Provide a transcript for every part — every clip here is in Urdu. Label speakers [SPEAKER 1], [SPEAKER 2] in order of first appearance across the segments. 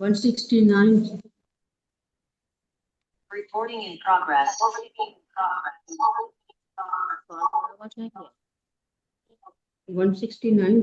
[SPEAKER 1] 169।
[SPEAKER 2] Recording in progress.
[SPEAKER 1] 169।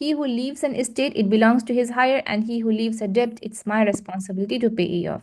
[SPEAKER 3] He who leaves an estate, it belongs to his hire, and he who leaves a debt, it's my responsibility to pay it off.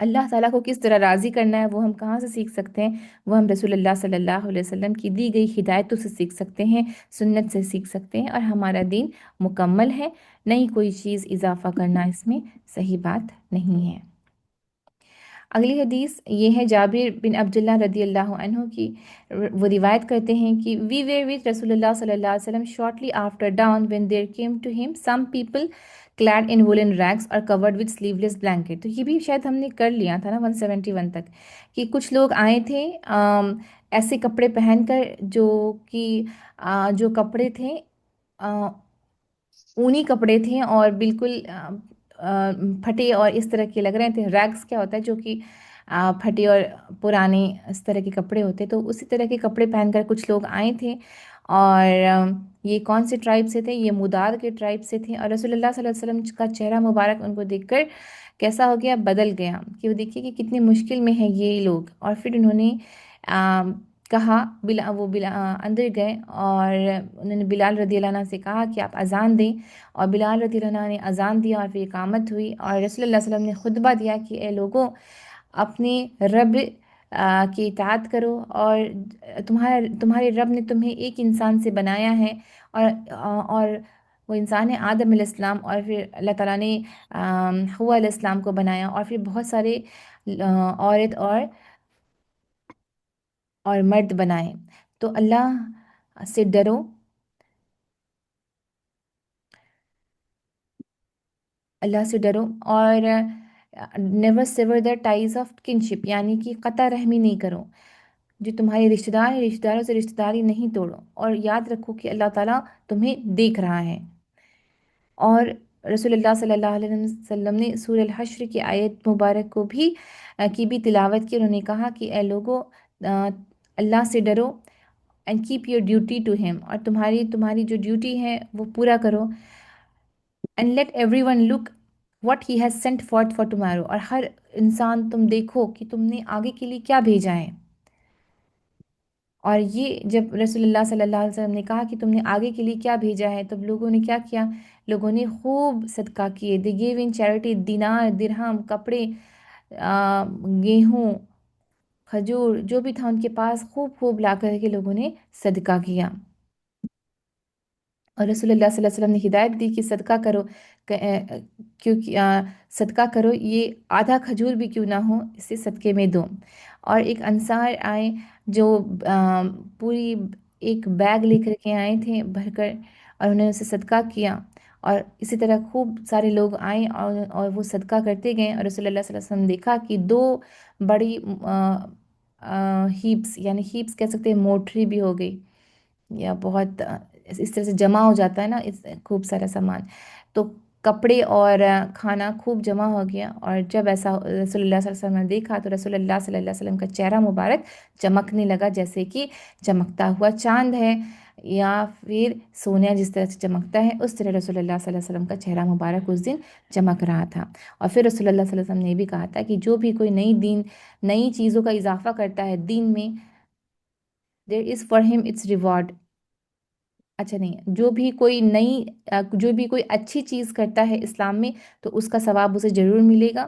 [SPEAKER 3] اللہ تعالیٰ کو کس طرح راضی کرنا ہے وہ ہم کہاں سے سیکھ سکتے ہیں؟ وہ ہم رسول اللہ صلی اللہ علیہ وسلم کی دی گئی ہدایتوں سے سیکھ سکتے ہیں، سنت سے سیکھ سکتے ہیں، اور ہمارا دین مکمل ہے، نئی کوئی چیز اضافہ کرنا اس میں صحیح بات نہیں ہے۔ اگلی حدیث یہ ہے جابر بن عبداللہ رضی اللہ عنہ کی، وہ روایت کرتے ہیں کہ وی were with رسول اللہ صلی اللہ علیہ وسلم shortly after dawn when there came to him some people clad in woolen rags or covered with sleeveless blanket۔ تو یہ بھی شاید ہم نے کر لیا تھا نا 171 تک، کہ کچھ لوگ آئے تھے ایسے کپڑے پہن کر جو کہ جو کپڑے تھے اونی کپڑے تھے اور بالکل پھٹے اور اس طرح کے لگ رہے تھے۔ ریگس کیا ہوتا ہے؟ جو کہ پھٹے اور پرانے اس طرح کے کپڑے ہوتے، تو اسی طرح کے کپڑے پہن کر کچھ لوگ آئے تھے، اور یہ کون سے ٹرائب سے تھے؟ یہ مدار کے ٹرائب سے تھے، اور رسول اللہ صلی اللہ علیہ وسلم کا چہرہ مبارک ان کو دیکھ کر کیسا ہو گیا؟ بدل گیا، کہ وہ دیکھیے کہ کتنی مشکل میں ہیں یہ لوگ۔ اور پھر انہوں نے کہا، اندر گئے اور انہوں نے بلال رضی اللہ عنہ سے کہا کہ آپ اذان دیں، اور بلال رضی اللہ عنہ نے اذان دیا، اور پھر اقامت ہوئی، اور رسول اللہ صلی اللہ علیہ وسلم نے خطبہ دیا کہ اے لوگوں، اپنے رب کی اطاعت کرو، اور تمہارے رب نے تمہیں ایک انسان سے بنایا ہے، اور وہ انسان ہے آدم علیہ السلام، اور پھر اللہ تعالیٰ نے حوا علیہ السلام کو بنایا، اور پھر بہت سارے عورت اور مرد بنائے۔ تو اللہ سے ڈرو، اللہ سے ڈرو، اور never savour the ties of kinship, یعنی کہ قطع رحمی نہیں کرو، جو تمہارے رشتہ دار ہیں رشتہ داروں سے رشتہ داری نہیں توڑو، اور یاد رکھو کہ اللہ تعالیٰ تمہیں دیکھ رہا ہے۔ اور رسول اللہ صلی اللہ علیہ وسلم نے سورہ الحشر کی آیت مبارک کو بھی کی بھی تلاوت کی، انہوں نے کہا کہ اے لوگو، اللہ سے ڈرو and keep your duty to him, اور تمہاری جو ڈیوٹی ہے وہ پورا کرو، and let every one look what he has sent forth for tomorrow, اور ہر انسان تم دیکھو کہ تم نے آگے کے لیے کیا بھیجا ہے۔ اور یہ جب رسول اللہ صلی اللہ علیہ وسلم نے کہا کہ تم نے آگے کے لیے کیا بھیجا ہے، تب لوگوں نے کیا کیا؟ لوگوں نے خوب صدقہ کیے، دے گیو ان چیریٹی، دینار، درہم، کپڑے، گیہوں، کھجور، جو بھی تھا ان کے پاس، خوب خوب لا کر کے لوگوں نے صدقہ کیا۔ اور رسول اللہ صلی اللہ علیہ وسلم نے ہدایت دی کہ صدقہ کرو، کیونکہ صدقہ کرو، یہ آدھا کھجور بھی کیوں نہ ہو اسے صدقے میں دو۔ اور ایک انصار آئے جو پوری ایک بیگ لے کر کے آئے تھے بھر کر، اور انہوں نے اسے صدقہ کیا، اور اسی طرح خوب سارے لوگ آئے اور وہ صدقہ کرتے گئے، اور رسول اللہ صلی اللہ علیہ وسلم نے دیکھا کہ دو بڑی ہیپس، یعنی ہیپس کہہ سکتے ہیں، موٹری بھی ہو گئی، یا بہت اس طرح سے جمع ہو جاتا ہے نا خوب سارا سامان، تو کپڑے اور کھانا خوب جمع ہو گیا۔ اور جب ایسا رسول اللہ صلی اللہ علیہ وسلم نے دیکھا تو رسول اللہ صلی اللہ علیہ وسلم کا چہرہ مبارک چمکنے لگا، جیسے کہ چمکتا ہوا چاند ہے، یا پھر سونا جس طرح سے چمکتا ہے، اس طرح رسول اللہ صلی اللہ علیہ وسلم کا چہرہ مبارک اس دن چمک رہا تھا۔ اور پھر رسول اللہ صلی اللہ علیہ وسلم نے یہ بھی کہا تھا کہ جو بھی کوئی نئی چیزوں کا اضافہ کرتا ہے دین میں، there is for him its reward۔ اچھا نہیں، جو بھی کوئی اچھی چیز کرتا ہے اسلام میں تو اس کا ثواب اسے ضرور ملے گا،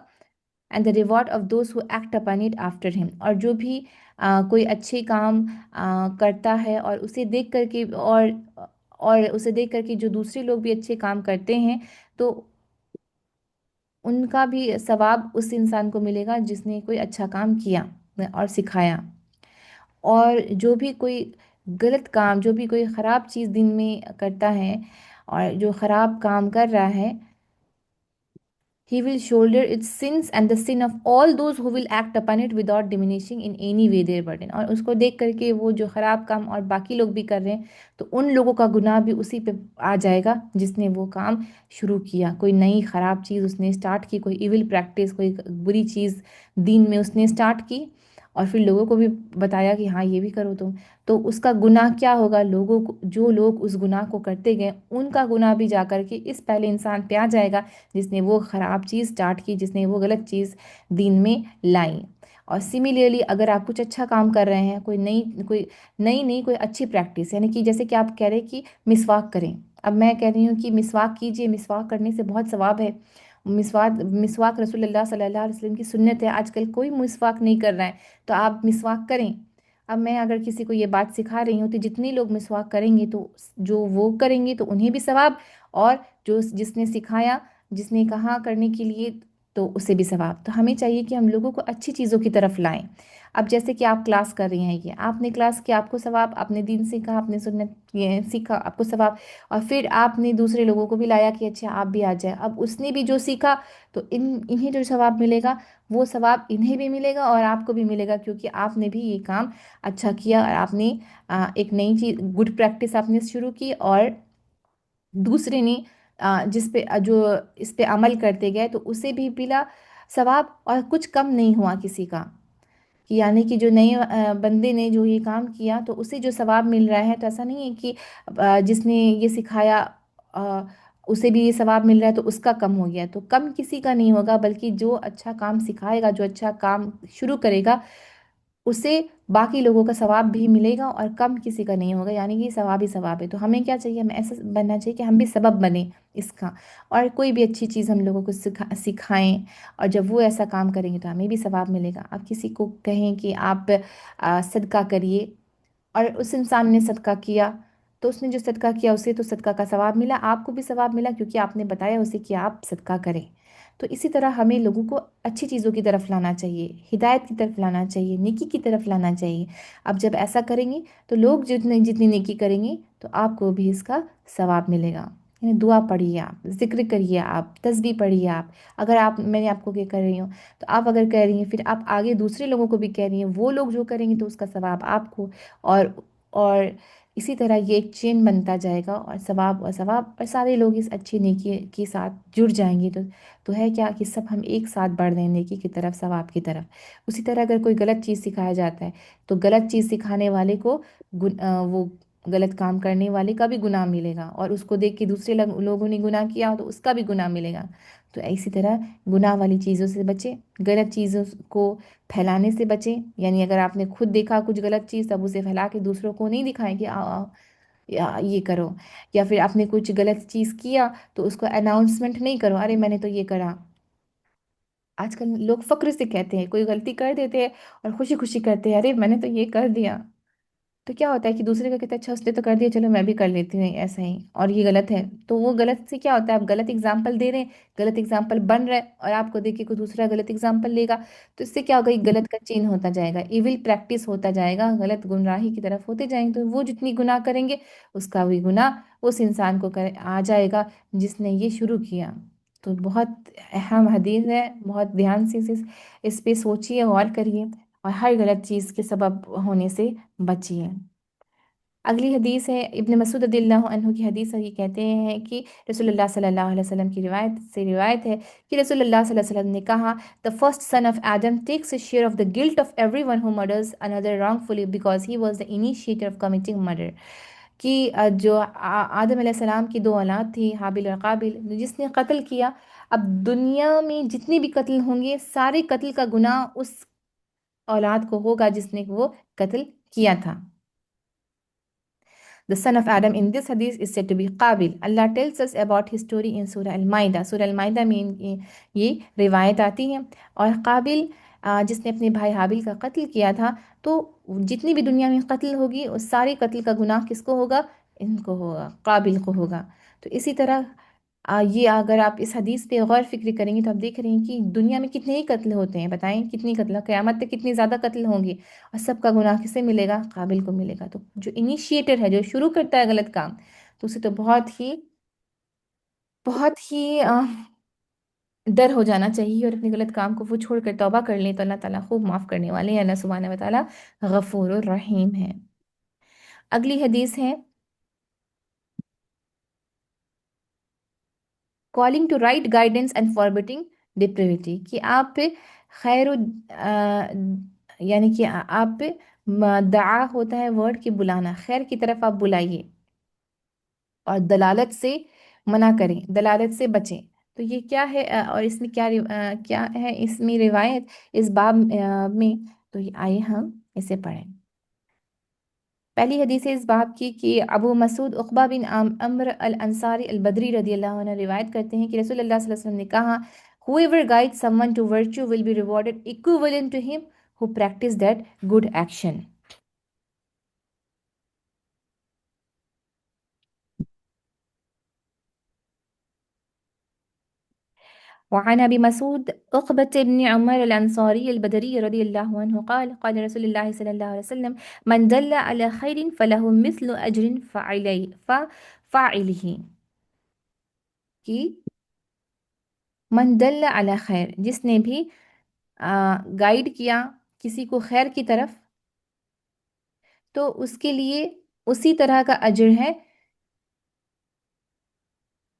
[SPEAKER 3] and the reward of those who act upon it after him, اور جو بھی کوئی اچھے کام کرتا ہے اور اسے دیکھ کر کے اور اسے دیکھ کر کے جو دوسرے لوگ بھی اچھے کام کرتے ہیں تو ان کا بھی ثواب اس انسان کو ملے گا جس نے کوئی اچھا کام کیا اور سکھایا۔ اور جو بھی کوئی غلط کام، جو بھی کوئی خراب چیز دن میں کرتا ہے اور جو خراب کام کر رہا ہے، he will shoulder its sins and the sin of all those who will act upon it without diminishing in any way their burden۔ اور اس کو دیکھ کر کے وہ جو خراب کام اور باقی لوگ بھی کر رہے ہیں تو ان لوگوں کا گناہ بھی اسی پہ آ جائے گا جس نے وہ کام شروع کیا، کوئی نئی خراب چیز اس نے اسٹارٹ کی، کوئی ایول پریکٹس، کوئی بری چیز دین میں اس نے اسٹارٹ کی، اور پھر لوگوں کو بھی بتایا کہ ہاں یہ بھی کرو تم، تو اس کا گناہ کیا ہوگا؟ لوگوں کو، جو لوگ اس گناہ کو کرتے گئے ان کا گناہ بھی جا کر کے اس پہلے انسان پہ آ جائے گا جس نے وہ خراب چیز سٹارٹ کی، جس نے وہ غلط چیز دین میں لائی۔ اور سملیرلی اگر آپ کچھ اچھا کام کر رہے ہیں، کوئی اچھی پریکٹس، یعنی کہ جیسے کہ آپ کہہ رہے کہ مسواک کریں، اب میں کہہ رہی ہوں کہ مسواک کیجئے، مسواک کرنے سے بہت ثواب ہے، مسواک رسول اللہ صلی اللہ علیہ وسلم کی سنت ہے، آج کل کوئی مسواک نہیں کر رہا ہے، تو آپ مسواک کریں۔ اب میں اگر کسی کو یہ بات سکھا رہی ہوں تو جتنی لوگ مسواک کریں گے تو جو وہ کریں گے تو انہیں بھی ثواب، اور جو جس نے سکھایا، جس نے کہا کرنے کے لیے، تو اسے بھی ثواب۔ تو ہمیں چاہیے کہ ہم لوگوں کو اچھی چیزوں کی طرف لائیں۔ اب جیسے کہ آپ کلاس کر رہی ہیں، یہ آپ نے کلاس کیا، آپ کو ثواب، آپ نے دین سیکھا، آپ نے سنت یہ سیکھا، آپ کو ثواب، اور پھر آپ نے دوسرے لوگوں کو بھی لایا کہ اچھا آپ بھی آ جائیں، اب اس نے بھی جو سیکھا تو انہیں جو ثواب ملے گا وہ ثواب انہیں بھی ملے گا اور آپ کو بھی ملے گا، کیونکہ آپ نے بھی یہ کام اچھا کیا، اور آپ نے ایک نئی چیز، گڈ پریکٹس آپ نے شروع کی، اور دوسرے نے جس پہ جو اس پہ عمل کرتے گئے تو اسے بھی ملا ثواب، اور کچھ کم نہیں ہوا کسی کا، کہ یعنی کہ جو نئے بندے نے جو یہ کام کیا تو اسے جو ثواب مل رہا ہے، تو ایسا نہیں ہے کہ جس نے یہ سکھایا آ، اسے بھی یہ ثواب مل رہا ہے تو اس کا کم ہو گیا، تو کم کسی کا نہیں ہوگا، بلکہ جو اچھا کام سکھائے گا، جو اچھا کام شروع کرے گا، اسے باقی لوگوں کا ثواب بھی ملے گا اور کم کسی کا نہیں ہوگا، یعنی کہ یہ ثواب ہی ثواب ہے۔ تو ہمیں کیا چاہیے، ہمیں ایسا بننا چاہیے کہ ہم بھی سبب بنیں اس کا، اور کوئی بھی اچھی چیز ہم لوگوں کو سکھائیں، اور جب وہ ایسا کام کریں گے تو ہمیں بھی ثواب ملے گا۔ اب کسی کو کہیں کہ آپ صدقہ کریے، اور اس انسان نے صدقہ کیا تو اس نے جو صدقہ کیا اسے تو صدقہ کا ثواب ملا، آپ کو بھی ثواب ملا، کیونکہ آپ نے بتایا اسے کہ آپ صدقہ کریں۔ تو اسی طرح ہمیں لوگوں کو اچھی چیزوں کی طرف لانا چاہیے، ہدایت کی طرف لانا چاہیے، نیکی کی طرف لانا چاہیے۔ اب جب ایسا کریں گے تو لوگ جتنی نیکی کریں گے تو آپ کو بھی اس کا ثواب ملے گا۔ یعنی دعا پڑھیے، آپ ذکر کریے، آپ تسبیح پڑھیے، آپ اگر آپ میں نے آپ کو کہہ رہی ہوں تو آپ اگر کہہ رہی ہیں پھر آپ آگے دوسرے لوگوں کو بھی کہہ رہی ہیں، وہ لوگ جو کریں گے تو اس کا ثواب آپ کو، اور اسی طرح یہ ایک چین بنتا جائے گا، اور ثواب اور ثواب، اور سارے لوگ اس اچھی نیکی کے ساتھ جڑ جائیں گے، تو ہے کیا کہ سب ہم ایک ساتھ بڑھ رہے ہیں نیکی کی طرف، ثواب کی طرف۔ اسی طرح اگر کوئی غلط چیز سکھایا جاتا ہے تو غلط چیز سکھانے والے کو وہ غلط کام کرنے والے کا بھی گناہ ملے گا، اور اس کو دیکھ کے دوسرے لوگوں نے گناہ کیا تو اس کا بھی گناہ ملے گا۔ تو اسی طرح گناہ والی چیزوں سے بچیں، غلط چیزوں کو پھیلانے سے بچیں، یعنی اگر آپ نے خود دیکھا کچھ غلط چیز تب اسے پھیلا کے دوسروں کو نہیں دکھائیں کہ آؤ آؤ یہ کرو، یا پھر آپ نے کچھ غلط چیز کیا تو اس کو اناؤنسمنٹ نہیں کرو، ارے میں نے تو یہ کرا۔ آج کل لوگ فخر سے کہتے ہیں، کوئی غلطی کر دیتے ہیں اور خوشی خوشی کرتے ہیں، ارے میں نے تو یہ کر دیا، تو کیا ہوتا ہے کہ دوسرے کا کہتا ہے اچھا اس نے تو کر دیا، چلو میں بھی کر لیتی ہوں ایسا ہی، اور یہ غلط ہے، تو وہ غلط سے کیا ہوتا ہے، آپ غلط اگزامپل دے رہے ہیں، غلط اگزامپل بن رہا ہے، اور آپ کو دیکھ کے کوئی دوسرا غلط اگزامپل لے گا، تو اس سے کیا ہوگا، ایک غلط کا چین ہوتا جائے گا، ایول پریکٹس ہوتا جائے گا، غلط گمراہی کی طرف ہوتے جائیں گے، تو وہ جتنی گناہ کریں گے اس کا بھی گناہ اس انسان کو آ جائے گا جس نے یہ شروع کیا۔ تو بہت اہم حدیث ہے، بہت دھیان سے اس پہ سوچیے، غور کریے، اور ہر غلط چیز کے سبب ہونے سے بچیے۔ اگلی حدیث ہے ابن مسعود رضی اللہ عنہ کی حدیث ہے، یہ کہتے ہیں کہ رسول اللہ صلی اللہ علیہ وسلم کی روایت ہے کہ رسول اللہ صلی اللہ علیہ وسلم نے کہا، "The first son of Adam takes a share of the guilt of everyone who murders another wrongfully because he was the initiator of committing murder." کہ جو آدم علیہ السلام کی دو اولاد تھی، حابل اور قابل، جس نے قتل کیا، اب دنیا میں جتنے بھی قتل ہوں گے سارے قتل کا گناہ اس اولاد کو ہوگا جس نے وہ قتل کیا تھا۔ The son of Adam in this hadith is said to be Qabil. Allah tells us about his story in Surah Al-Ma'idah. Surah Al-Ma'idah میں یہ روایت آتی ہے، اور قابل جس نے اپنے بھائی حابل کا قتل کیا تھا، تو جتنی بھی دنیا میں قتل ہوگی اس سارے قتل کا گناہ کس کو ہوگا، ان کو ہوگا، قابل کو ہوگا۔ تو اسی طرح یہ اگر آپ اس حدیث پہ غور فکر کریں گے تو آپ دیکھ رہے ہیں کہ دنیا میں کتنے ہی قتل ہوتے ہیں، بتائیں کتنی قتل، قیامت تک کتنے زیادہ قتل ہوں گے، اور سب کا گناہ کسے ملے گا، قابل کو ملے گا۔ تو جو انیشیٹر ہے، جو شروع کرتا ہے غلط کام، تو اسے تو بہت ہی ڈر ہو جانا چاہیے، اور اپنے غلط کام کو وہ چھوڑ کر توبہ کر لیں، تو اللہ تعالیٰ خوب معاف کرنے والے ہیں، اللہ سبحانہ و تعالیٰ غفور الرحیم ہے۔ اگلی حدیث ہے calling to right guidance and forbidding depravity، کہ آپ پہ خیر یعنی کہ آپ پہ دعا ہوتا ہے ورڈ کی بلانا، خیر کی طرف آپ بلائیے، اور دلالت سے منع کریں، دلالت سے بچیں۔ تو یہ کیا ہے، اور اس میں کیا ہے اس میں روایت اس باب میں، تو آئیے ہم اسے پڑھیں۔ پہلی حدیث ہے اس باب کی کہ ابو مسعود عقبہ بن عمر الانصاری البدری رضی اللہ عنہ روایت کرتے ہیں کہ رسول اللہ صلی اللہ علیہ وسلم نے کہا whoever guides someone to virtue will be rewarded equivalent to him who practice that good action. وعن أبي مسعود عقبة بن عمر الأنصاري البدري رضي الله عنه قال قال رسول الله صلى الله عليه وسلم من دل على خير فله مثل أجر فاعله کہ من دل على خیر، جس نے بھی گائیڈ کیا کسی کو خیر کی طرف تو اس کے لیے اسی طرح کا اجر ہے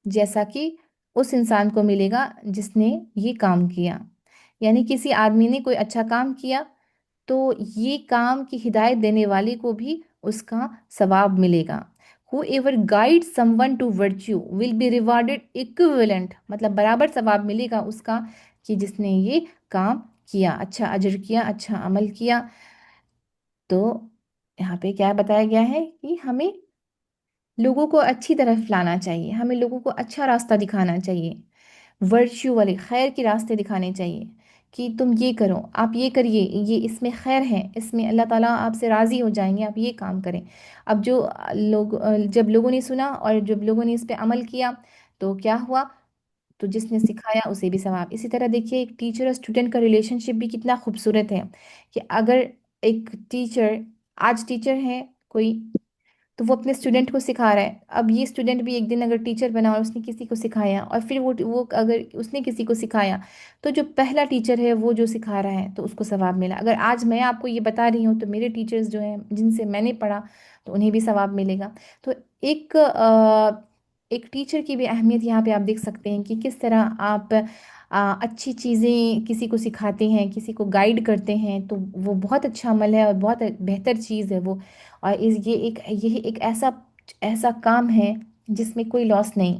[SPEAKER 3] جیسا کہ اس انسان کو ملے گا جس نے یہ کام کیا. یعنی کسی آدمی نے کوئی اچھا کام کیا تو یہ کام کی ہدایت دینے والے کو بھی اس کا ثواب ملے گا. Whoever guides someone to virtue will be rewarded equivalent، مطلب برابر ثواب ملے گا اس کا کہ جس نے یہ کام کیا، اچھا اجر کیا، اچھا عمل کیا. تو یہاں پہ کیا بتایا گیا ہے کہ ہمیں لوگوں کو اچھی طرف لانا چاہیے، ہمیں لوگوں کو اچھا راستہ دکھانا چاہیے، ورچیو والے خیر کے راستے دکھانے چاہیے کہ تم یہ کرو، آپ یہ کریے، یہ اس میں خیر ہے، اس میں اللہ تعالیٰ آپ سے راضی ہو جائیں گے، آپ یہ کام کریں. اب جو جب لوگوں نے سنا اور جب لوگوں نے اس پہ عمل کیا تو کیا ہوا؟ تو جس نے سکھایا اسے بھی ثواب. اسی طرح دیکھیے ایک ٹیچر اور اسٹوڈنٹ کا ریلیشن شپ بھی کتنا خوبصورت ہے کہ اگر ایک ٹیچر آج ٹیچر ہے کوئی تو وہ اپنے اسٹوڈنٹ کو سکھا رہا ہے. اب یہ اسٹوڈنٹ بھی ایک دن اگر ٹیچر بنا اور اس نے کسی کو سکھایا اور پھر وہ اگر اس نے کسی کو سکھایا تو جو پہلا ٹیچر ہے وہ جو سکھا رہا ہے تو اس کو ثواب ملا. اگر آج میں آپ کو یہ بتا رہی ہوں تو میرے ٹیچرز جو ہیں جن سے میں نے پڑھا تو انہیں بھی ثواب ملے گا. تو ایک ایک ٹیچر کی بھی اہمیت یہاں پہ آپ دیکھ سکتے ہیں کہ کس طرح آپ اچھی چیزیں کسی کو سکھاتے ہیں، کسی کو گائیڈ کرتے ہیں تو وہ بہت اچھا عمل ہے اور بہت بہتر چیز ہے وہ. اور یہ ایک ایسا کام ہے جس میں کوئی لاس نہیں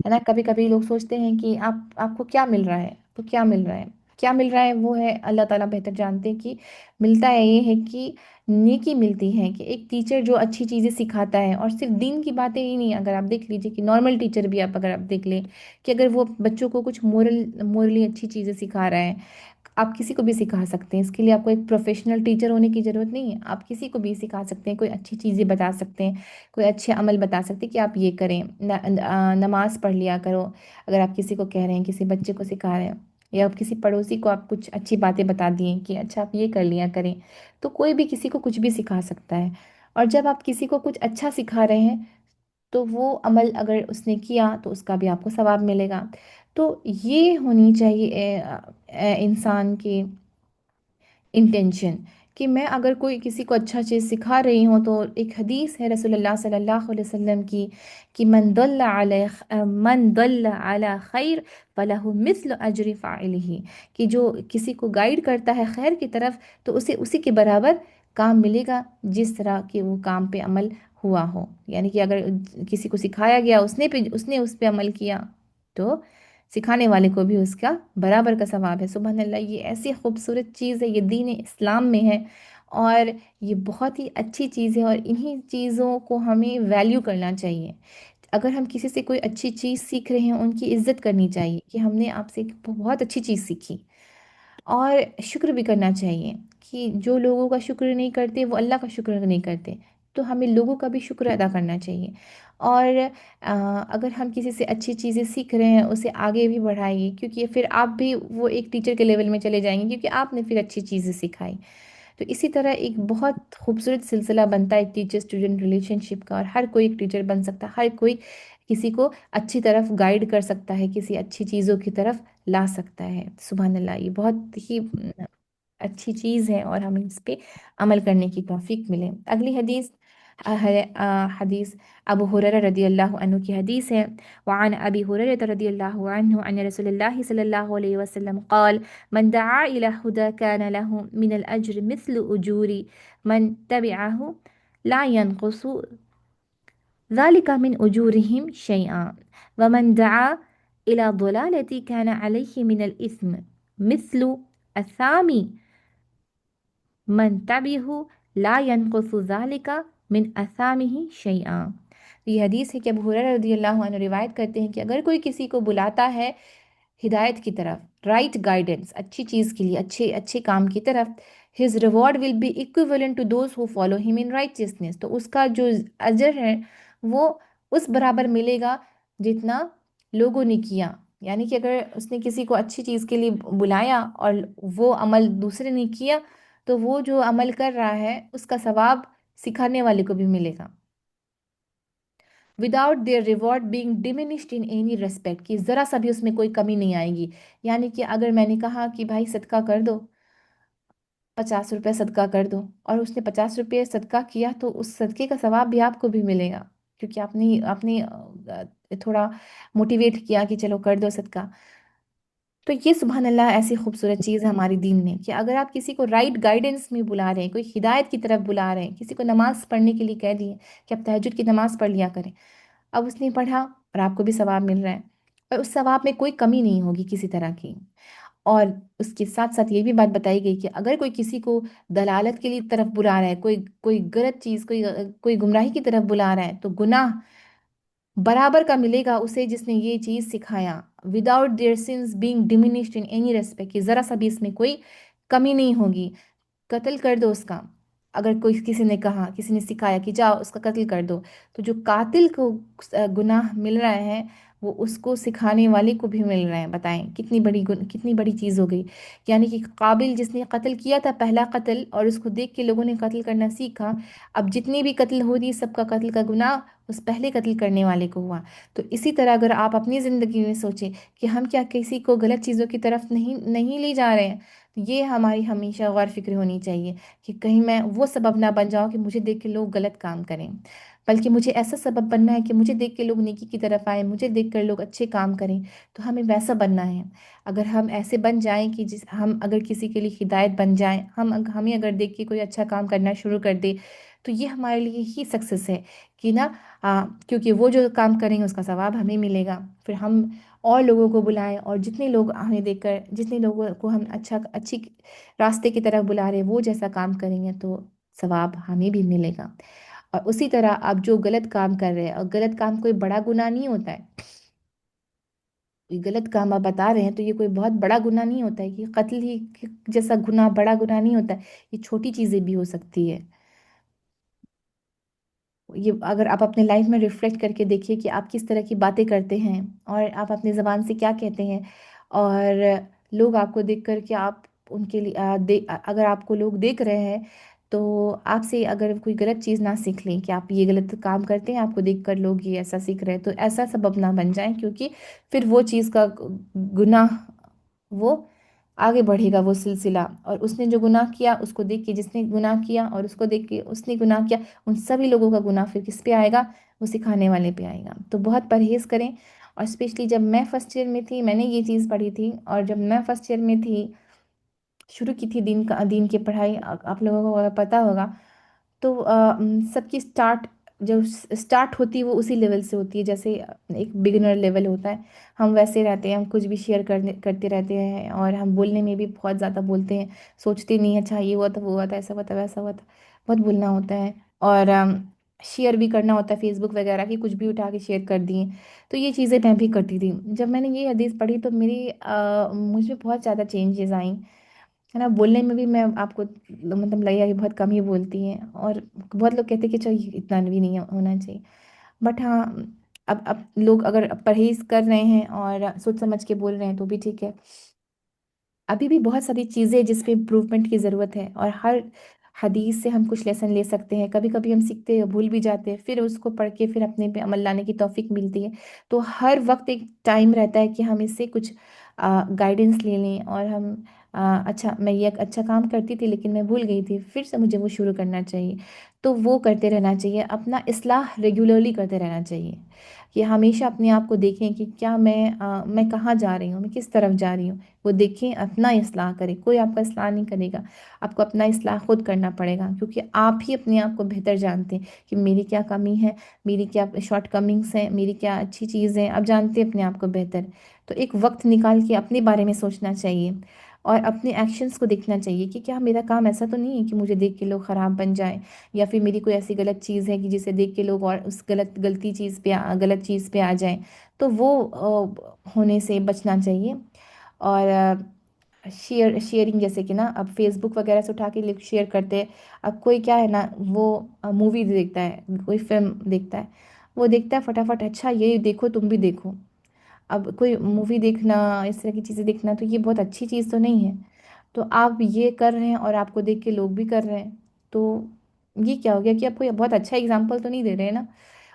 [SPEAKER 3] ہے نا. کبھی کبھی لوگ سوچتے ہیں کہ آپ کو کیا مل رہا ہے، تو کیا مل رہا ہے، کیا مل رہا ہے وہ ہے اللہ تعالیٰ بہتر جانتے ہیں. کہ ملتا ہے یہ ہے کہ نیکی ملتی ہے کہ ایک ٹیچر جو اچھی چیزیں سکھاتا ہے اور صرف دین کی باتیں ہی نہیں. اگر آپ دیکھ لیجئے کہ نارمل ٹیچر بھی اگر آپ دیکھ لیں کہ اگر وہ بچوں کو کچھ مورلی اچھی چیزیں سکھا رہا ہے، آپ کسی کو بھی سکھا سکتے ہیں. اس کے لیے آپ کو ایک پروفیشنل ٹیچر ہونے کی ضرورت نہیں ہے، آپ کسی کو بھی سکھا سکتے ہیں، کوئی اچھی چیزیں بتا سکتے ہیں، کوئی اچھے عمل بتا سکتے ہیں کہ آپ یہ کریں، نماز پڑھ لیا کرو. اگر آپ کسی کو کہہ رہے ہیں، کسی بچے کو سکھا رہے ہیں یا آپ کسی پڑوسی کو آپ کچھ اچھی باتیں بتا دیے کہ اچھا آپ یہ کر لیا کریں، تو کوئی بھی کسی کو کچھ بھی سکھا سکتا ہے. اور جب آپ کسی کو کچھ اچھا سکھا رہے ہیں تو وہ عمل اگر اس نے کیا تو اس کا بھی آپ کو ثواب ملے گا. تو یہ ہونی چاہیے انسان کی انٹینشن کہ میں اگر کوئی کسی کو اچھا چیز سکھا رہی ہوں. تو ایک حدیث ہے رسول اللہ صلی اللہ علیہ وسلم کی کہ من دل علی خیر فلہ مثل اجر فاعلہ، کہ جو کسی کو گائیڈ کرتا ہے خیر کی طرف تو اسے اسی کے برابر کام ملے گا جس طرح کہ وہ کام پہ عمل ہوا ہو. یعنی کہ اگر کسی کو سکھایا گیا اس نے اس پہ عمل کیا تو سکھانے والے کو بھی اس کا برابر کا ثواب ہے. سبحان اللہ، یہ ایسی خوبصورت چیز ہے، یہ دین اسلام میں ہے اور یہ بہت ہی اچھی چیز ہے اور انہی چیزوں کو ہمیں ویلیو کرنا چاہیے. اگر ہم کسی سے کوئی اچھی چیز سیکھ رہے ہیں ان کی عزت کرنی چاہیے کہ ہم نے آپ سے ایک بہت اچھی چیز سیکھی. اور شکر بھی کرنا چاہیے کہ جو لوگوں کا شکر نہیں کرتے وہ اللہ کا شکر نہیں کرتے، تو ہمیں لوگوں کا بھی شکر ادا کرنا چاہیے. اور اگر ہم کسی سے اچھی چیزیں سیکھ رہے ہیں اسے آگے بھی بڑھائیے، کیونکہ پھر آپ بھی وہ ایک ٹیچر کے لیول میں چلے جائیں گے کیونکہ آپ نے پھر اچھی چیزیں سکھائی. تو اسی طرح ایک بہت خوبصورت سلسلہ بنتا ہے ایک ٹیچر اسٹوڈنٹ ریلیشن شپ کا، اور ہر کوئی ایک ٹیچر بن سکتا ہے، ہر کوئی کسی کو اچھی طرف گائیڈ کر سکتا ہے، کسی اچھی چیزوں کی طرف لا سکتا ہے. سبحان اللہ، یہ بہت ہی اچھی چیز ہے اور ہمیں اس پہ عمل کرنے کی توفیق ملے. اگلی حدیث ہے حدیث ابو ہریرہ رضی اللہ عنہ کی حدیث ہے. وعن ابی ہریرہ رضی اللہ عنہ ان رسول اللہ صلی اللہ علیہ وسلم قال من دعا الى هدى كان له من الاجر مثل اجور من تبعه لا ينقص ذلك من اجورهم شيئا ومن دعا الى ضلالة كان عليه من الاثم مثل الثامي من تبعه لا ينقص ذلك من اثامہ شیئا۔ یہ حدیث ہے کہ ابو ہریرہ رضی اللہ عنہ روایت کرتے ہیں کہ اگر کوئی کسی کو بلاتا ہے ہدایت کی طرف، رائٹ گائیڈنس، اچھی چیز کے لیے، اچھے اچھے کام کی طرف، his reward will be equivalent to those who follow him in righteousness، تو اس کا جو اجر ہے وہ اس برابر ملے گا جتنا لوگوں نے کیا۔ یعنی کہ اگر اس نے کسی کو اچھی چیز کے لیے بلایا اور وہ عمل دوسرے نے کیا، تو وہ جو عمل کر رہا ہے اس کا ثواب سکھانے والے کو بھی ملے گا، without their reward being diminished in any respect, کہ ذرا سا بھی اس میں کوئی کمی نہیں آئے گی۔ یعنی کہ اگر میں نے کہا کہ بھائی صدقہ کر دو، 50 روپے صدقہ کر دو، اور اس نے 50 روپے صدقہ کیا، تو اس صدقے کا ثواب بھی آپ کو بھی ملے گا، کیونکہ آپ نے تھوڑا موٹیویٹ کیا کہ چلو کر دو صدقہ۔ تو یہ سبحان اللہ ایسی خوبصورت چیز ہے ہماری دین میں، کہ اگر آپ کسی کو رائٹ گائیڈنس میں بلا رہے ہیں، کوئی ہدایت کی طرف بلا رہے ہیں، کسی کو نماز پڑھنے کے لیے کہہ دیے کہ آپ تہجد کی نماز پڑھ لیا کریں، اب اس نے پڑھا اور آپ کو بھی ثواب مل رہا ہے، اور اس ثواب میں کوئی کمی نہیں ہوگی کسی طرح کی۔ اور اس کے ساتھ ساتھ یہ بھی بات بتائی گئی کہ اگر کوئی کسی کو دلالت کے لیے طرف بلا رہا ہے، کوئی غلط چیز، کوئی گمراہی کی طرف بلا رہا ہے، تو گناہ برابر کا ملے گا اسے جس نے یہ چیز سکھایا، without there since being diminished in any respect, کہ ذرا سا بھی اس میں کوئی کمی نہیں ہوگی۔ قتل کر دو اس کا، اگر کوئی کسی نے کہا، کسی نے سکھایا کہ جاؤ اس کا قتل کر دو، تو جو قاتل کو گناہ مل رہا ہے وہ اس کو سکھانے والے کو بھی مل رہا ہے۔ بتائیں کتنی بڑی چیز ہو گئی۔ یعنی کہ قابل جس نے قتل کیا تھا پہلا قتل، اور اس کو دیکھ کے لوگوں نے قتل کرنا سیکھا، اب جتنی بھی قتل ہو رہی سب کا قتل کا گناہ اس پہلے قتل کرنے والے کو ہوا۔ تو اسی طرح اگر آپ اپنی زندگی میں سوچیں کہ ہم کیا کسی کو غلط چیزوں کی طرف نہیں لے جا رہے ہیں، تو یہ ہماری ہمیشہ غور فکر ہونی چاہیے کہ کہیں میں وہ سبب نہ بن جاؤں کہ مجھے دیکھ کے لوگ غلط کام کریں، بلکہ مجھے ایسا سبب بننا ہے کہ مجھے دیکھ کے لوگ نیکی کی طرف آئیں، مجھے دیکھ کر لوگ اچھے کام کریں، تو ہمیں ویسا بننا ہے۔ اگر ہم ایسے بن جائیں کہ ہم اگر کسی کے لیے ہدایت بن جائیں، ہمیں اگر دیکھ کے کوئی اچھا کام کرنا شروع کر دے، تو یہ ہمارے لیے ہی سکسیس ہے کہ نا، کیونکہ وہ جو کام کریں گے اس کا ثواب ہمیں ملے گا، پھر ہم اور لوگوں کو بلائیں، اور جتنے لوگ ہمیں دیکھ کر، جتنے لوگوں کو ہم اچھی راستے کی طرف بلا رہے ہیں وہ جیسا کام کریں گے تو ثواب ہمیں بھی ملے گا۔ اور اسی طرح آپ جو غلط کام کر رہے ہیں، اور غلط کام کوئی بڑا گناہ نہیں ہوتا ہے، کوئی غلط کام آپ بتا رہے ہیں تو یہ کوئی بہت بڑا گناہ نہیں ہوتا ہے، کہ قتل ہی جیسا گناہ بڑا گناہ نہیں ہوتا ہے، یہ چھوٹی چیزیں بھی ہو سکتی ہے۔ یہ اگر آپ اپنے لائف میں ریفلیکٹ کر کے دیکھیے کہ آپ کس طرح کی باتیں کرتے ہیں، اور آپ اپنی زبان سے کیا کہتے ہیں، اور لوگ آپ کو دیکھ کر کے آپ ان کے لیے اگر آپ کو لوگ دیکھ رہے ہیں تو آپ سے اگر کوئی غلط چیز نہ سیکھ لیں کہ آپ یہ غلط کام کرتے ہیں، آپ کو دیکھ کر لوگ یہ ایسا سیکھ رہے ہیں، تو ایسا سبب نہ بن جائیں، کیونکہ پھر وہ چیز کا گناہ وہ آگے بڑھے گا وہ سلسلہ، اور اس نے جو گناہ کیا اس کو دیکھ کے جس نے گناہ کیا، اور اس کو دیکھ کے اس نے گناہ کیا، ان سبھی لوگوں کا گناہ پھر کس پہ آئے گا؟ وہ سکھانے والے پہ آئے گا۔ تو بہت پرہیز کریں، اور اسپیشلی جب میں فرسٹ ایئر میں تھی میں نے یہ چیز پڑھی تھی، اور جب میں فرسٹ ایئر میں تھی شروع کی تھی دین کی پڑھائی، آپ لوگوں کو اگر پتہ ہوگا تو سب کی جو اسٹارٹ ہوتی ہے وہ اسی لیول سے ہوتی ہے، جیسے ایک بگنر لیول ہوتا ہے، ہم ویسے رہتے ہیں، ہم کچھ بھی شیئر کرتے رہتے ہیں، اور ہم بولنے میں بھی بہت زیادہ بولتے ہیں، سوچتے نہیں اچھا یہ ہوا تھا، وہ ہوا تھا، ایسا ہوا تھا، ویسا ہوا تھا، بہت بولنا ہوتا ہے، اور شیئر بھی کرنا ہوتا ہے، فیس بک وغیرہ کی کچھ بھی اٹھا کے شیئر کر دیے، تو یہ چیزیں میں بھی کرتی تھی۔ جب میں نے یہ حدیث پڑھی تو مجھ میں بہت زیادہ چینجز آئیں، ہے نا، بولنے میں بھی میں آپ کو مطلب لگا کہ بہت کم ہی بولتی ہیں، اور بہت لوگ کہتے ہیں کہ چلو اتنا بھی نہیں ہونا چاہیے، بٹ ہاں، اب لوگ اگر پرہیز کر رہے ہیں اور سوچ سمجھ کے بول رہے ہیں تو بھی ٹھیک ہے۔ ابھی بھی بہت ساری چیزیں جس پہ امپروومنٹ کی ضرورت ہے، اور ہر حدیث سے ہم کچھ لیسن لے سکتے ہیں، کبھی کبھی ہم سیکھتے ہیں بھول بھی جاتے ہیں، پھر اس کو پڑھ کے پھر اپنے پہ عمل لانے کی توفیق ملتی ہے، تو ہر وقت ایک ٹائم رہتا ہے کہ ہم اس سے کچھ گائیڈنس لے لیں، اور ہم اچھا میں یہ اچھا کام کرتی تھی لیکن میں بھول گئی تھی، پھر سے مجھے وہ شروع کرنا چاہیے، تو وہ کرتے رہنا چاہیے، اپنا اصلاح ریگولرلی کرتے رہنا چاہیے، کہ ہمیشہ اپنے آپ کو دیکھیں کہ کیا میں کہاں جا رہی ہوں، میں کس طرف جا رہی ہوں، وہ دیکھیں، اپنا اصلاح کریں، کوئی آپ کا اصلاح نہیں کرے گا، آپ کو اپنا اصلاح خود کرنا پڑے گا، کیونکہ آپ ہی اپنے آپ کو بہتر جانتے ہیں کہ میری کیا کمی ہے، میری کیا شارٹ کمنگس ہیں، میری کیا اچھی چیز ہیں، آپ جانتے ہیں اپنے آپ کو بہتر، تو ایک وقت نکال کے اپنے بارے میں سوچنا چاہیے اور اپنے ایکشنز کو دیکھنا چاہیے کہ کیا میرا کام ایسا تو نہیں ہے کہ مجھے دیکھ کے لوگ خراب بن جائیں، یا پھر میری کوئی ایسی غلط چیز ہے کہ جسے دیکھ کے لوگ اور اس غلطی چیز پہ غلط چیز پہ آ جائیں، تو وہ ہونے سے بچنا چاہیے۔ اور شیئرنگ جیسے کہ نا اب فیس بک وغیرہ سے اٹھا کے لوگ شیئر کرتے ہیں۔ اب کوئی کیا ہے نا، وہ مووی دیکھتا ہے، کوئی فلم دیکھتا ہے، وہ دیکھتا ہے فٹافٹ، اچھا یہ دیکھو تم بھی دیکھو۔ اب کوئی مووی دیکھنا، اس طرح کی چیزیں دیکھنا تو یہ بہت اچھی چیز تو نہیں ہے، تو آپ یہ کر رہے ہیں اور آپ کو دیکھ کے لوگ بھی کر رہے ہیں، تو یہ کیا ہو گیا کہ آپ کوئی بہت اچھا اگزامپل تو نہیں دے رہے ہیں نا۔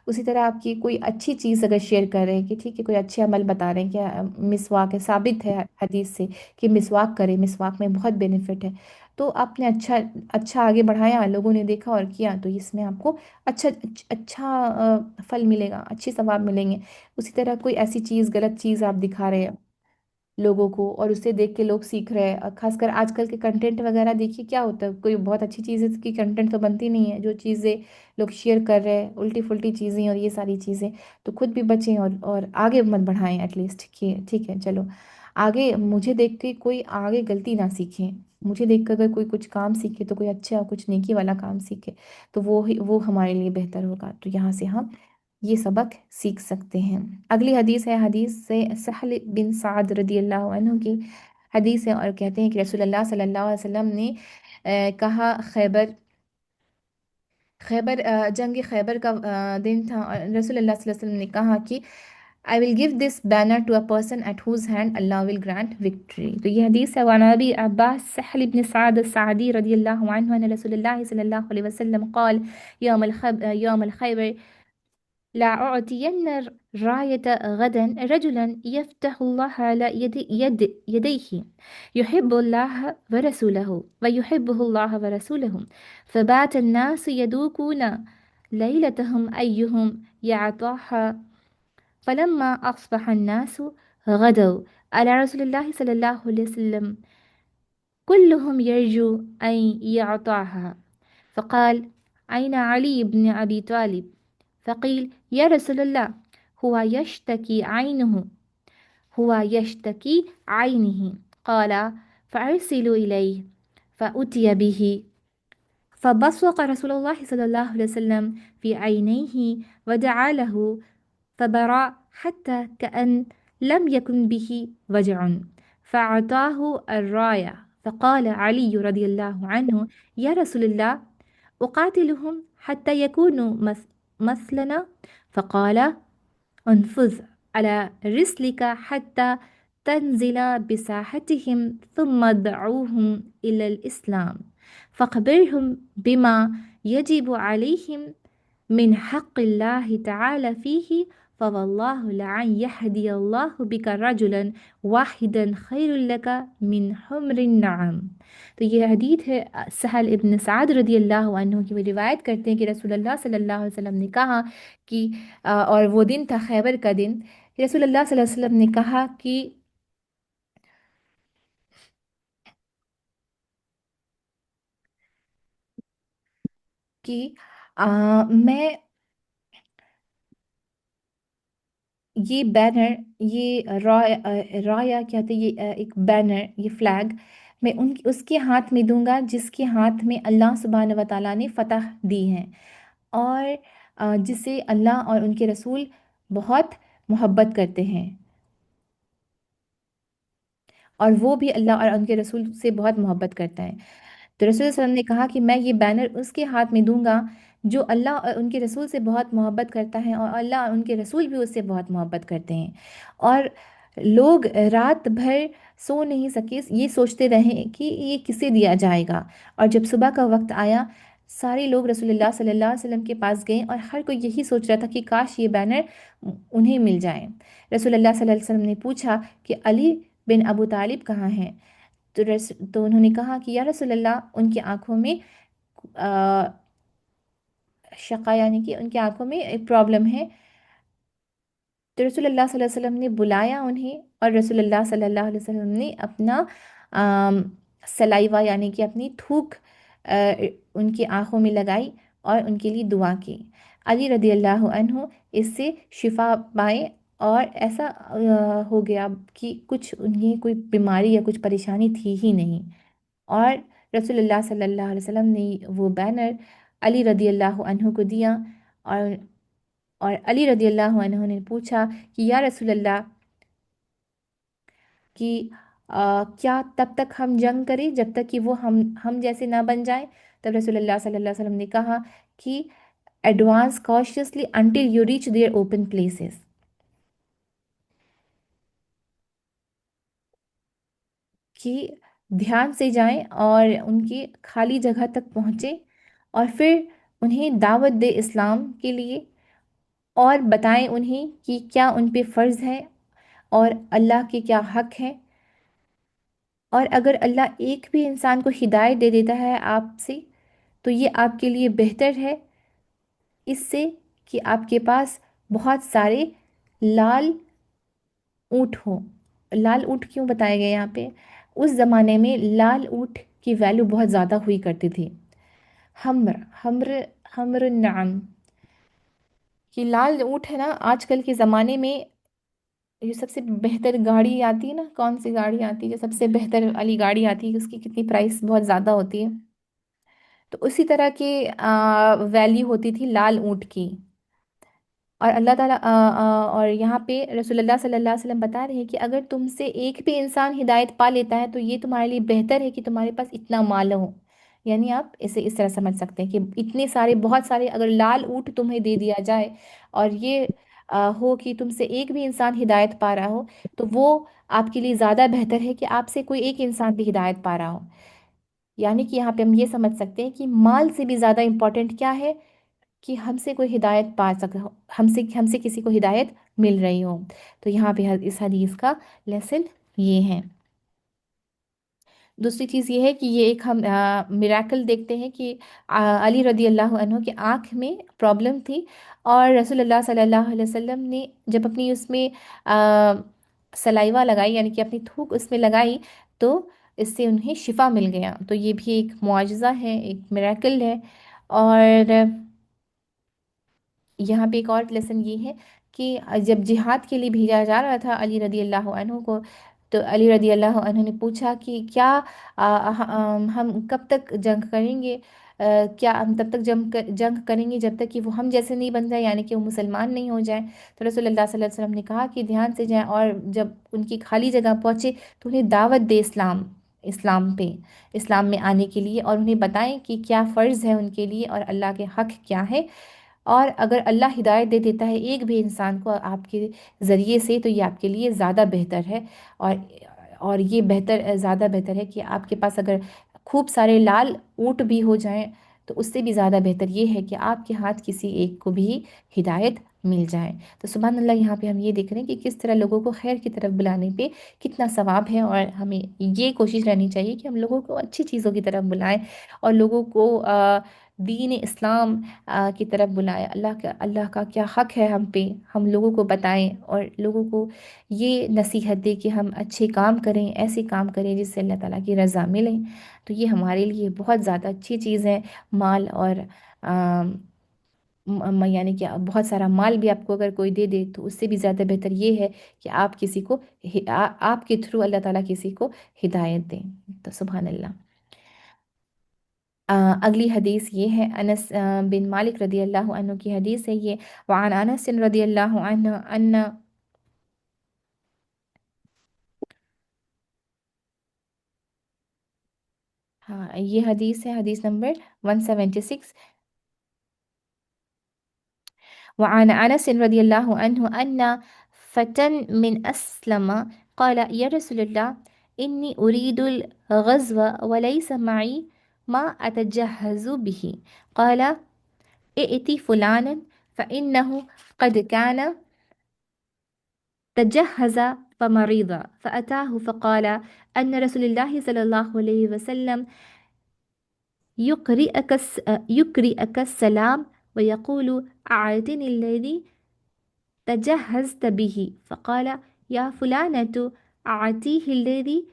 [SPEAKER 3] اسی طرح آپ کی کوئی اچھی چیز اگر شیئر کر رہے ہیں کہ ٹھیک ہے کوئی اچھے عمل بتا رہے ہیں کہ مسواک ہے، ثابت ہے حدیث سے کہ مسواک کرے، مسواک میں بہت بینیفٹ ہے، تو آپ نے اچھا اچھا آگے بڑھایا، لوگوں نے دیکھا اور کیا، تو اس میں آپ کو اچھا اچھا پھل ملے گا، اچھے ثواب ملیں گے۔ اسی طرح کوئی ایسی چیز غلط چیز آپ دکھا رہے ہیں لوگوں کو اور اسے دیکھ کے لوگ سیکھ رہے ہیں، اور خاص کر آج کل کے کنٹینٹ وغیرہ دیکھیے کیا ہوتا ہے، کوئی بہت اچھی چیزیں کی کنٹینٹ تو بنتی نہیں ہے، جو چیزیں لوگ شیئر کر رہے ہیں الٹی پھلٹی چیزیں اور یہ ساری چیزیں، تو خود بھی بچیں اور آگے مت بڑھائیں، ایٹ لیسٹ کہ ٹھیک ہے چلو آگے مجھے دیکھ کے کوئی آگے غلطی نہ سیکھیں، مجھے دیکھ کر اگر کوئی کچھ کام سیکھے تو کوئی اچھا کچھ نیکی والا کام سیکھے، تو وہ ہمارے لیے بہتر ہوگا، تو یہاں سے ہم یہ سبق سیکھ سکتے ہیں۔ اگلی حدیث ہے، حدیث سے سہل بن سعد رضی اللہ عنہ کی حدیث ہے، اور کہتے ہیں کہ رسول اللہ صلی اللہ علیہ وسلم نے کہا، جنگ خیبر کا دن تھا، اور رسول اللہ صلی اللہ علیہ وسلم نے کہا کہ I will give this banner to a person at whose hand Allah will grant victory۔ تو یہ حدیث ہے، وعن ابی عباس سہل بن سعد السعدی رضی اللہ عنہ ان رسول اللہ صلی اللہ علیہ وسلم قال يوم الخيبر لأعطين الراية غدا رجلا يفتح الله على يديه يحب الله ورسوله ويحبه الله ورسوله، فبات الناس يدوكون ليلتهم أيهم يعطاها، فلما أصبح الناس غدوا على رسول الله صلى الله عليه وسلم كلهم يرجو أن يعطاها، فقال أين علي بن أبي طالب؟ فقيل يا رسول الله هو يشتكي عينه، قال فأرسلوا إليه، فأتي به، فبصق رسول الله صلى الله عليه وسلم في عينيه ودعا له، فبرأ حتى كأن لم يكن به وجع، فأعطاه الراية، فقال علي رضي الله عنه يا رسول الله أقاتلهم حتى يكونوا مثلنا؟ فقال انفذ على رسلك حتى تنزل بساحتهم ثم دعوهم إلى الإسلام، فاخبرهم بما يجب عليهم من حق الله تعالى فيه، فوالله لعن يهدي الله بك رجلا واحدا خير لك من حمر النعم۔ تو یہ حدیث ہے، سہل ابن سعد رضی اللہ عنہ کی، وہ روایت کرتے ہیں کہ رسول اللہ صلی اللہ علیہ وسلم نے کہا کہ اور وہ دن تھا خیبر کا دن، رسول اللہ صلی اللہ علیہ وسلم نے کہا کہ میں یہ بینر، یہ رایا کہتے ہیں، یہ ایک بینر، یہ فلیگ میں اس کے ہاتھ میں دوں گا جس کے ہاتھ میں اللہ سبحانہ و تعالیٰ نے فتح دی ہے، اور جسے اللہ اور ان کے رسول بہت محبت کرتے ہیں، اور وہ بھی اللہ اور ان کے رسول سے بہت محبت کرتا ہے۔ تو رسول صلی اللہ علیہ وسلم نے کہا کہ میں یہ بینر اس کے ہاتھ میں دوں گا جو اللہ اور ان کے رسول سے بہت محبت کرتا ہے، اور اللہ اور ان کے رسول بھی اس سے بہت محبت کرتے ہیں، اور لوگ رات بھر سو نہیں سکے، یہ سوچتے رہے کہ یہ کسے دیا جائے گا، اور جب صبح کا وقت آیا سارے لوگ رسول اللہ صلی اللہ علیہ وسلم کے پاس گئے، اور ہر کوئی یہی سوچ رہا تھا کہ کاش یہ بینر انہیں مل جائے۔ رسول اللہ صلی اللہ علیہ وسلم نے پوچھا کہ علی بن ابو طالب کہاں ہیں؟ تو انہوں نے کہا کہ یا رسول اللہ ان کی آنکھوں میں شقا، یعنی کہ ان کی آنکھوں میں ایک پرابلم ہے۔ تو رسول اللہ صلی اللہ علیہ وسلم نے بلایا انہیں، اور رسول اللہ صلی اللہ علیہ وسلم نے اپنا سلائیوا یعنی کہ اپنی تھوک ان کی آنکھوں میں لگائی اور ان کے لیے دعا کی۔ علی رضی اللہ عنہ اس سے شفا پائے، اور ایسا ہو گیا کہ کچھ انہیں کوئی بیماری یا کچھ پریشانی تھی ہی نہیں، اور رسول اللہ صلی اللہ علیہ وسلم نے وہ بینر علی رضی اللہ عنہ کو دیا، اور علی رضی اللہ عنہ نے پوچھا کہ یا رسول اللہ، کہ کیا تب تک ہم جنگ کریں جب تک کہ وہ ہم جیسے نہ بن جائیں؟ تب رسول اللہ صلی اللہ علیہ وسلم نے کہا کہ advance cautiously until you reach their open places، کہ دھیان سے جائیں اور ان کی خالی جگہ تک پہنچیں، اور پھر انہیں دعوت دے اسلام کے لیے، اور بتائیں انہیں کہ کیا ان پہ فرض ہے اور اللہ کے کیا حق ہے، اور اگر اللہ ایک بھی انسان کو ہدایت دے دیتا ہے آپ سے تو یہ آپ کے لیے بہتر ہے اس سے کہ آپ کے پاس بہت سارے لال اونٹ ہوں۔ لال اونٹ کیوں بتائے گئے یہاں پہ؟ اس زمانے میں لال اونٹ کی ویلیو بہت زیادہ ہوئی کرتی تھی۔ ہمر ہمر ہمر النعم، کہ لال اونٹ ہے نا، آج کل کے زمانے میں یہ سب سے بہتر گاڑی آتی ہے نا، کون سی گاڑی آتی ہے جو سب سے بہتر والی گاڑی آتی ہے، اس کی کتنی پرائس بہت زیادہ ہوتی ہے، تو اسی طرح کی ویلیو ہوتی تھی لال اونٹ کی۔ اور اللہ تعالیٰ اور یہاں پہ رسول اللہ صلی اللہ علیہ وسلم بتا رہے ہیں کہ اگر تم سے ایک بھی انسان ہدایت پا لیتا ہے تو یہ تمہارے لیے بہتر ہے کہ تمہارے پاس اتنا مال ہو، یعنی آپ اسے اس طرح سمجھ سکتے ہیں کہ اتنے سارے بہت سارے اگر لال اونٹ تمہیں دے دیا جائے، اور یہ ہو کہ تم سے ایک بھی انسان ہدایت پا رہا ہو، تو وہ آپ کے لیے زیادہ بہتر ہے کہ آپ سے کوئی ایک انسان بھی ہدایت پا رہا ہو۔ یعنی کہ یہاں پہ ہم یہ سمجھ سکتے ہیں کہ مال سے بھی زیادہ امپورٹنٹ کیا ہے؟ کہ ہم سے کوئی ہدایت پا سکے، ہم سے کسی کو ہدایت مل رہی ہو۔ تو یہاں پہ اس حدیث کا لیسن یہ ہے۔ دوسری چیز یہ ہے کہ یہ ایک ہم میراکل دیکھتے ہیں کہ علی رضی اللہ عنہ کے آنکھ میں پرابلم تھی، اور رسول اللہ صلی اللہ علیہ وسلم نے جب اپنی اس میں سلائیوا لگائی، یعنی کہ اپنی تھوک اس میں لگائی، تو اس سے انہیں شفا مل گیا۔ تو یہ بھی ایک معجزہ ہے، ایک میراکل ہے۔ اور یہاں پہ ایک اور لیسن یہ ہے کہ جب جہاد کے لیے بھیجا جا رہا تھا علی رضی اللہ عنہ کو، تو علی رضی اللہ عنہ نے پوچھا کہ کیا ہم کب تک جنگ کریں گے؟ کیا ہم تب تک جنگ کریں گے جب تک کہ وہ ہم جیسے نہیں بن جائے، یعنی کہ وہ مسلمان نہیں ہو جائیں؟ تو رسول اللہ صلی اللہ علیہ وسلم نے کہا کہ دھیان سے جائیں، اور جب ان کی خالی جگہ پہنچے تو انہیں دعوت دے اسلام پہ، اسلام میں آنے کے لیے، اور انہیں بتائیں کہ کیا فرض ہے ان کے لیے اور اللہ کے حق کیا ہے، اور اگر اللہ ہدایت دے دیتا ہے ایک بھی انسان کو آپ کے ذریعے سے تو یہ آپ کے لیے زیادہ بہتر ہے، اور یہ زیادہ بہتر ہے کہ آپ کے پاس اگر خوب سارے لال اونٹ بھی ہو جائیں تو اس سے بھی زیادہ بہتر یہ ہے کہ آپ کے ہاتھ کسی ایک کو بھی ہدایت مل جائے۔ تو سبحان اللہ، یہاں پہ ہم یہ دیکھ رہے ہیں کہ کس طرح لوگوں کو خیر کی طرف بلانے پہ کتنا ثواب ہے، اور ہمیں یہ کوشش رہنی چاہیے کہ ہم لوگوں کو اچھی چیزوں کی طرف بلائیں، اور لوگوں کو دین اسلام کی طرف بلائیں، اللہ کا کیا حق ہے ہم پہ، ہم لوگوں کو بتائیں، اور لوگوں کو یہ نصیحت دے کہ ہم اچھے کام کریں، ایسے کام کریں جس سے اللہ تعالیٰ کی رضا ملے۔ تو یہ ہمارے لیے بہت زیادہ اچھی چیز ہے۔ مال اور یعنی کہ بہت سارا مال بھی آپ کو اگر کوئی دے دے تو اس سے بھی زیادہ بہتر یہ ہے کہ آپ کسی کو آپ کے تھرو اللہ تعالیٰ کسی کو ہدایت دیں۔ تو سبحان اللہ۔ اگلی حدیث یہ ہے انس بن مالک رضی اللہ عنہ کی حدیث ہے یہ۔ وعن انس رضی اللہ عنہ ان ہاں یہ حدیث ہے، حدیث نمبر 176۔ وعن انس رضی اللہ عنہ ان فتن من اسلم قال یا رسول اللہ انی اريد الغزو وليس معي ما اتجهز به قال ائتی فلانا فإنه قد كان تجهز فمرض فأتاه فقال أن رسول الله صلى الله عليه وسلم يقرئك السلام ويقول أعطني الذي تجهزت به فقال يا فلانة أعطيه الذي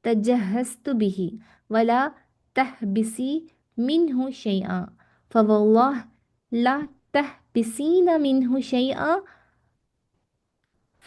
[SPEAKER 3] تجهزت به ولا تحبسي منه شيئا فوالله لا تحبسين منه شيئا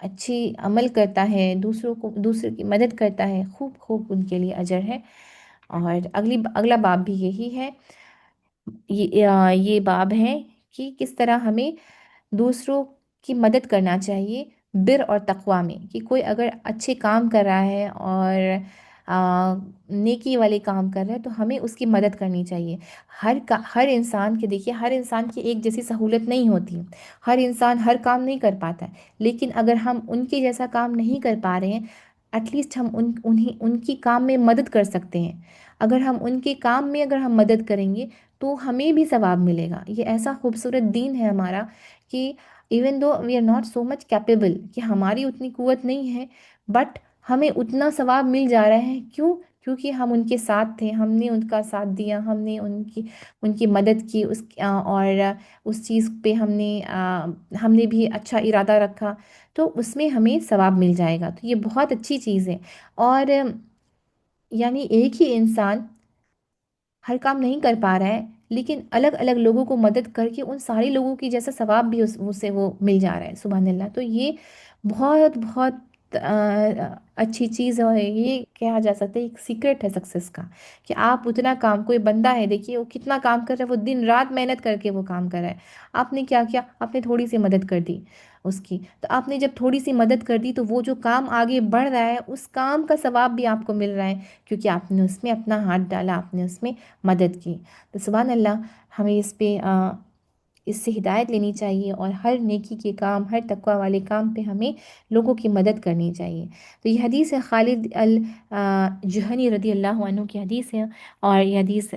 [SPEAKER 3] اچھی عمل کرتا ہے، دوسروں کی مدد کرتا ہے، خوب خوب ان کے لیے اجر ہے۔ اور اگلا باب بھی یہی ہے، یہ باب ہے کہ کس طرح ہمیں دوسروں کی مدد کرنا چاہیے بر اور تقوی میں، کہ کوئی اگر اچھے کام کر رہا ہے اور نیکی والے کام کر رہا ہے تو ہمیں اس کی مدد کرنی چاہیے۔ ہر انسان کے دیکھیے، ہر انسان کی ایک جیسی سہولت نہیں ہوتی، ہر انسان ہر کام نہیں کر پاتا ہے، لیکن اگر ہم ان کے جیسا کام نہیں کر پا رہے ہیں، ایٹ لیسٹ ہم ان کی کام میں مدد کر سکتے ہیں۔ اگر ہم ان کے کام میں اگر ہم مدد کریں گے تو ہمیں بھی ثواب ملے گا۔ یہ ایسا خوبصورت دین ہے ہمارا کہ even though we are not so much capable, کہ ہماری اتنی قوت نہیں ہے، بٹ ہمیں اتنا ثواب مل جا رہا ہے۔ کیوں؟ کیونکہ ہم ان کے ساتھ تھے، ہم نے ان کا ساتھ دیا، ہم نے ان کی مدد کی، اور اس چیز پہ ہم نے بھی اچھا ارادہ رکھا، تو اس میں ہمیں ثواب مل جائے گا۔ تو یہ بہت اچھی چیز ہے۔ اور یعنی ایک ہی انسان ہر کام نہیں کر پا رہا ہے، لیکن الگ الگ لوگوں کو مدد کر کے ان سارے لوگوں کی جیسا ثواب بھی اسے وہ مل جا رہا ہے، سبحان اللہ۔ تو یہ بہت بہت اچھی چیز ہے، یہ کہا جا سکتا ہے ایک سیکرٹ ہے سکسیس کا، کہ آپ اتنا کام، کوئی بندہ ہے دیکھیے وہ کتنا کام کر رہا ہے، وہ دن رات محنت کر کے وہ کام کر رہا ہے، آپ نے کیا کیا؟ آپ نے تھوڑی سی مدد کر دی اس کی، تو آپ نے جب تھوڑی سی مدد کر دی تو وہ جو کام آگے بڑھ رہا ہے اس کام کا ثواب بھی آپ کو مل رہا ہے، کیونکہ آپ نے اس میں اپنا ہاتھ ڈالا، آپ نے اس میں مدد کی۔ تو سبحان اللہ، ہمیں اس سے ہدایت لینی چاہیے، اور ہر نیکی کے کام، ہر تقوی والے کام پہ ہمیں لوگوں کی مدد کرنی چاہیے۔ تو یہ حدیث ہے خالد الجہنی رضی اللہ عنہ کی حدیث ہے، اور یہ حدیث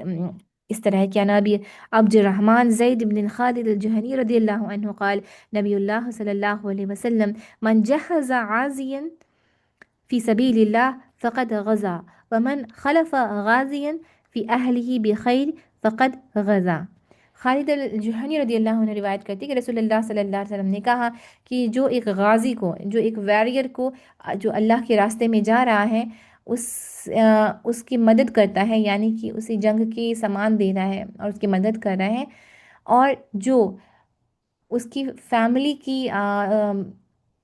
[SPEAKER 3] اس طرح ہے کہ نبی عبد الرحمن زید بن خالد الجہنی رضی اللہ عنہ قال نبی اللہ صلی اللہ علیہ وسلم من جہز عازیا فی سبیل اللہ فقد غزا ومن خلف غازیا فی اہلہ بخیر فقد غزا۔ خالد الجہنی رضی اللہ عنہ روایت کرتی کہ رسول اللہ صلی اللہ علیہ وسلم نے کہا کہ جو ایک غازی کو، جو ایک ویریئر کو، جو اللہ کے راستے میں جا رہا ہے، اس اس کی مدد کرتا ہے، یعنی کہ اسے جنگ کی سامان دے رہا ہے اور اس کی مدد کر رہا ہے، اور جو اس کی فیملی کی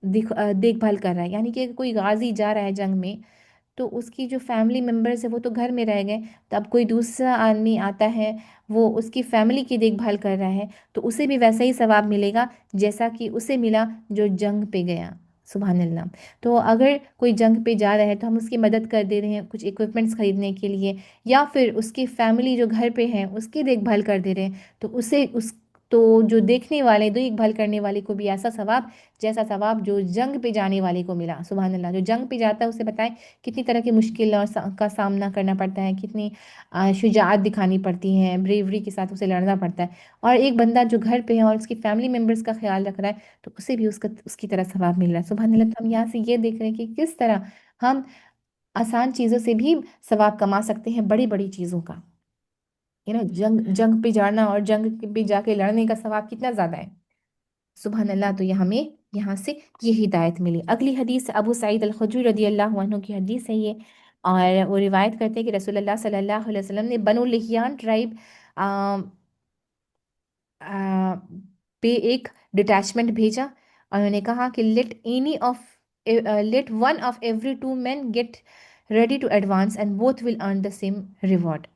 [SPEAKER 3] دیکھ بھال کر رہا ہے، یعنی کہ کوئی غازی جا رہا ہے جنگ میں تو اس کی جو فیملی ممبرس ہے وہ تو گھر میں رہ گئے، تو اب کوئی دوسرا آدمی آتا ہے، وہ اس کی فیملی کی دیکھ بھال کر رہا ہے، تو اسے بھی ویسا ہی ثواب ملے گا جیسا کہ اسے ملا جو جنگ پہ گیا، سبحان اللہ۔ تو اگر کوئی جنگ پہ جا رہا ہے تو ہم اس کی مدد کر دے رہے ہیں کچھ اکوپمنٹس خریدنے کے لیے، یا پھر اس کی فیملی جو گھر پہ ہیں اس کی دیکھ بھال کر دے رہے ہیں، تو تو جو دیکھنے والے، دیکھ بھال کرنے والے کو بھی ایسا ثواب جیسا ثواب جو جنگ پہ جانے والے کو ملا، سبحان اللہ۔ جو جنگ پہ جاتا ہے اسے بتائیں کتنی طرح کی مشکل کا سامنا کرنا پڑتا ہے، کتنی شجاعت دکھانی پڑتی ہے، بریوری کے ساتھ اسے لڑنا پڑتا ہے، اور ایک بندہ جو گھر پہ ہے اور اس کی فیملی ممبرس کا خیال رکھ رہا ہے تو اسے بھی اس کی طرح ثواب مل رہا ہے، سبحان اللہ۔ تو ہم یہاں سے یہ دیکھ رہے ہیں کہ کس طرح ہم آسان چیزوں سے بھی ثواب کما سکتے ہیں، بڑی بڑی چیزوں کا، جنگ پہ جانا اور جنگ پہ جا کے لڑنے کا ثواب کتنا زیادہ ہے، سبحان اللہ۔ تو یہ ہمیں یہاں سے یہ ہدایت ملی۔ اگلی حدیث ابو سعید الخدری رضی اللہ عنہ کی حدیث ہے یہ، اور وہ روایت کرتے ہیں کہ رسول اللہ صلی اللہ علیہ وسلم نے بنو لحیان ٹرائب پہ ایک ڈٹیچمنٹ بھیجا، اور انہوں نے کہا کہ let one of every two men get ready to advance and both will earn the same reward.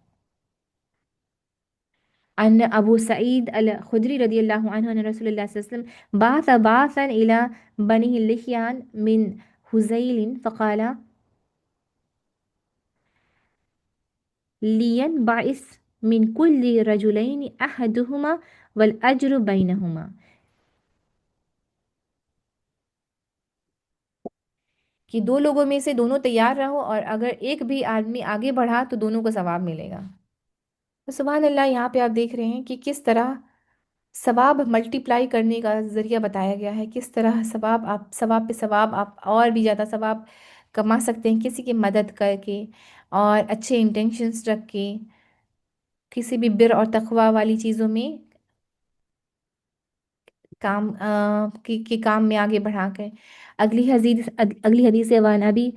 [SPEAKER 3] عن أبو سعيد الخدري رضي الله عنه أن رسول الله صلى الله عليه وسلم بعث بعثا إلى بني اللحيان من هزيل فقال لينبعث من كل رجلين أحدهما والأجر بينهما، کہ دو لوگوں میں سے دونوں تیار رہو، اور اگر ایک بھی آدمی آگے بڑھا تو دونوں کو ثواب ملے گا۔ تو سبحان اللہ، یہاں پہ آپ دیکھ رہے ہیں کہ کس طرح ثواب ملٹی پلائی کرنے کا ذریعہ بتایا گیا ہے، کس طرح ثواب پہ ثواب آپ اور بھی زیادہ ثواب کما سکتے ہیں کسی کی مدد کر کے، اور اچھے انٹینشنس رکھ کے، کسی بھی بر اور تقوی والی چیزوں میں کے کام میں آگے بڑھا کر۔ اگلی حدیث وان ابی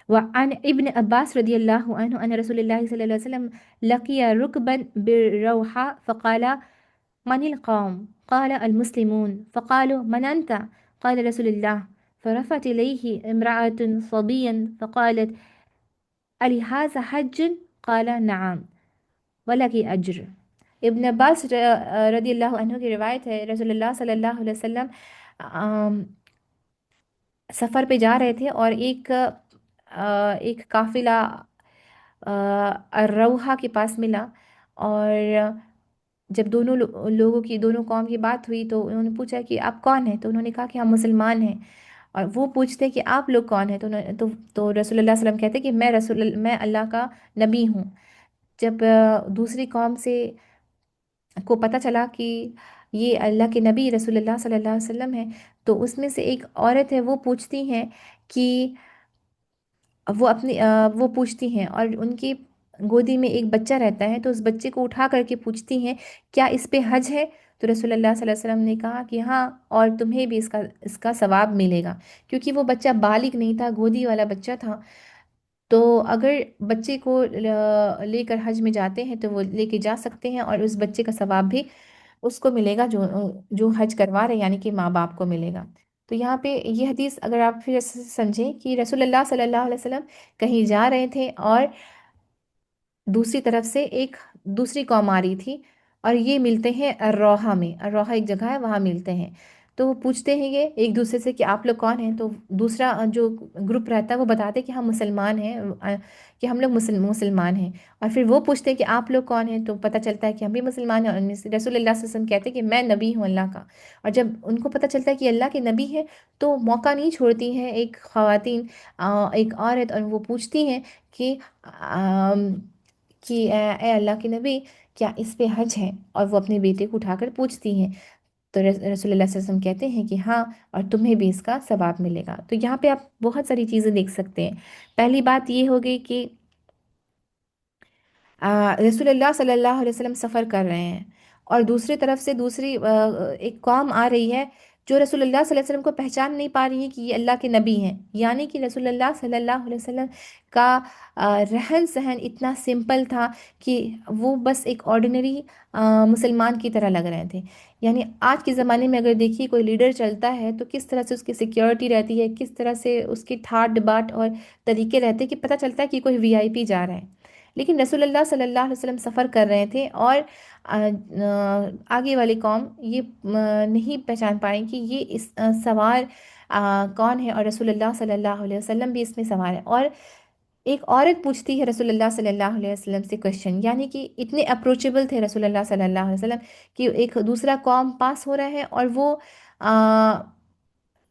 [SPEAKER 3] وعن ابن عباس رضی اللہ عنہ ان رسول اللہ صلی اللہ علیہ وسلم لقی رکبا بالروحاء فقال من القوم؟ قال المسلمون، فقالوا من أنت؟ قال رسول الله فرفعت إليه امرأة صبيا فقالت ألهذا حج؟ قال نعم ولك أجر. ابن عباس رضی اللہ عنہ کی روایت ہے، رسول اللہ صلی اللہ علیہ وسلم سفر پہ جا رہے تھے اور ایک قافلہ الروحہ کے پاس ملا، اور جب دونوں قوم کی بات ہوئی تو انہوں نے پوچھا کہ آپ کون ہیں، تو انہوں نے کہا کہ ہم مسلمان ہیں، اور وہ پوچھتے کہ آپ لوگ کون ہیں، تو رسول اللہ صلی اللہ علیہ وسلم کہتے کہ میں اللہ کا نبی ہوں۔ جب دوسری قوم کو پتہ چلا کہ یہ اللہ کے نبی رسول اللہ صلی اللہ علیہ وسلم ہیں، تو اس میں سے ایک عورت ہے، کہ وہ پوچھتی ہیں، اور ان کی گودی میں ایک بچہ رہتا ہے، تو اس بچے کو اٹھا کر کے پوچھتی ہیں کیا اس پہ حج ہے؟ تو رسول اللہ صلی اللہ علیہ وسلم نے کہا کہ ہاں، اور تمہیں بھی اس کا ثواب ملے گا، کیونکہ وہ بچہ بالغ نہیں تھا، گودی والا بچہ تھا۔ تو اگر بچے کو لے کر حج میں جاتے ہیں تو وہ لے کے جا سکتے ہیں، اور اس بچے کا ثواب بھی اس کو ملے گا جو حج کروا رہے، یعنی کہ ماں باپ کو ملے گا۔ تو یہاں پہ یہ حدیث اگر آپ پھر سے سمجھیں کہ رسول اللہ صلی اللہ علیہ وسلم کہیں جا رہے تھے، اور دوسری طرف سے ایک دوسری قوم آ رہی تھی، اور یہ ملتے ہیں الروحہ میں، الروحہ ایک جگہ ہے، وہاں ملتے ہیں۔ تو وہ پوچھتے ہیں یہ ایک دوسرے سے کہ آپ لوگ کون ہیں، تو دوسرا جو گروپ رہتا ہے وہ بتاتے کہ ہم مسلمان ہیں، کہ ہم لوگ مسلمان ہیں، اور پھر وہ پوچھتے ہیں کہ آپ لوگ کون ہیں، تو پتہ چلتا ہے کہ ہم بھی مسلمان ہیں، اور ان میں سے رسول اللہ صلی اللہ علیہ وسلم کہتے ہیں کہ میں نبی ہوں اللہ کا۔ اور جب ان کو پتہ چلتا ہے کہ اللہ کے نبی ہیں، تو موقع نہیں چھوڑتی ہیں ایک خواتین، ایک عورت، اور وہ پوچھتی ہیں کہ اے اللہ کے نبی، کیا اس پہ حج ہے؟ اور وہ اپنے بیٹے کو اٹھا کر پوچھتی ہیں، تو رسول اللہ صلی اللہ علیہ وسلم کہتے ہیں کہ ہاں، اور تمہیں بھی اس کا ثواب ملے گا۔ تو یہاں پہ آپ بہت ساری چیزیں دیکھ سکتے ہیں۔ پہلی بات یہ ہوگی کہ رسول اللہ صلی اللہ علیہ وسلم سفر کر رہے ہیں، اور دوسری طرف سے دوسری ایک قوم آ رہی ہے جو رسول اللہ صلی اللہ علیہ وسلم کو پہچان نہیں پا رہی ہے کہ یہ اللہ کے نبی ہیں، یعنی کہ رسول اللہ صلی اللہ علیہ وسلم کا رہن سہن اتنا سمپل تھا کہ وہ بس ایک آرڈینری مسلمان کی طرح لگ رہے تھے۔ یعنی آج کے زمانے میں اگر دیکھیے کوئی لیڈر چلتا ہے تو کس طرح سے اس کی سیکیورٹی رہتی ہے، کس طرح سے اس کے ٹھاٹ باٹ اور طریقے رہتے ہیں، کہ پتہ چلتا ہے کہ کوئی وی آئی پی جا رہا ہے۔ لیکن رسول اللہ صلی اللہ علیہ وسلم سفر کر رہے تھے، اور آگے والی قوم یہ نہیں پہچان پائیں کہ یہ سوار کون ہے، اور رسول اللہ صلی اللہ علیہ وسلم بھی اس میں سوار ہے۔ اور ایک عورت پوچھتی ہے رسول اللہ صلی اللہ علیہ وسلم سے کوشچن، یعنی کہ اتنے اپروچیبل تھے رسول اللہ صلی اللہ علیہ وسلم کہ ایک دوسرا قوم پاس ہو رہا ہے، اور وہ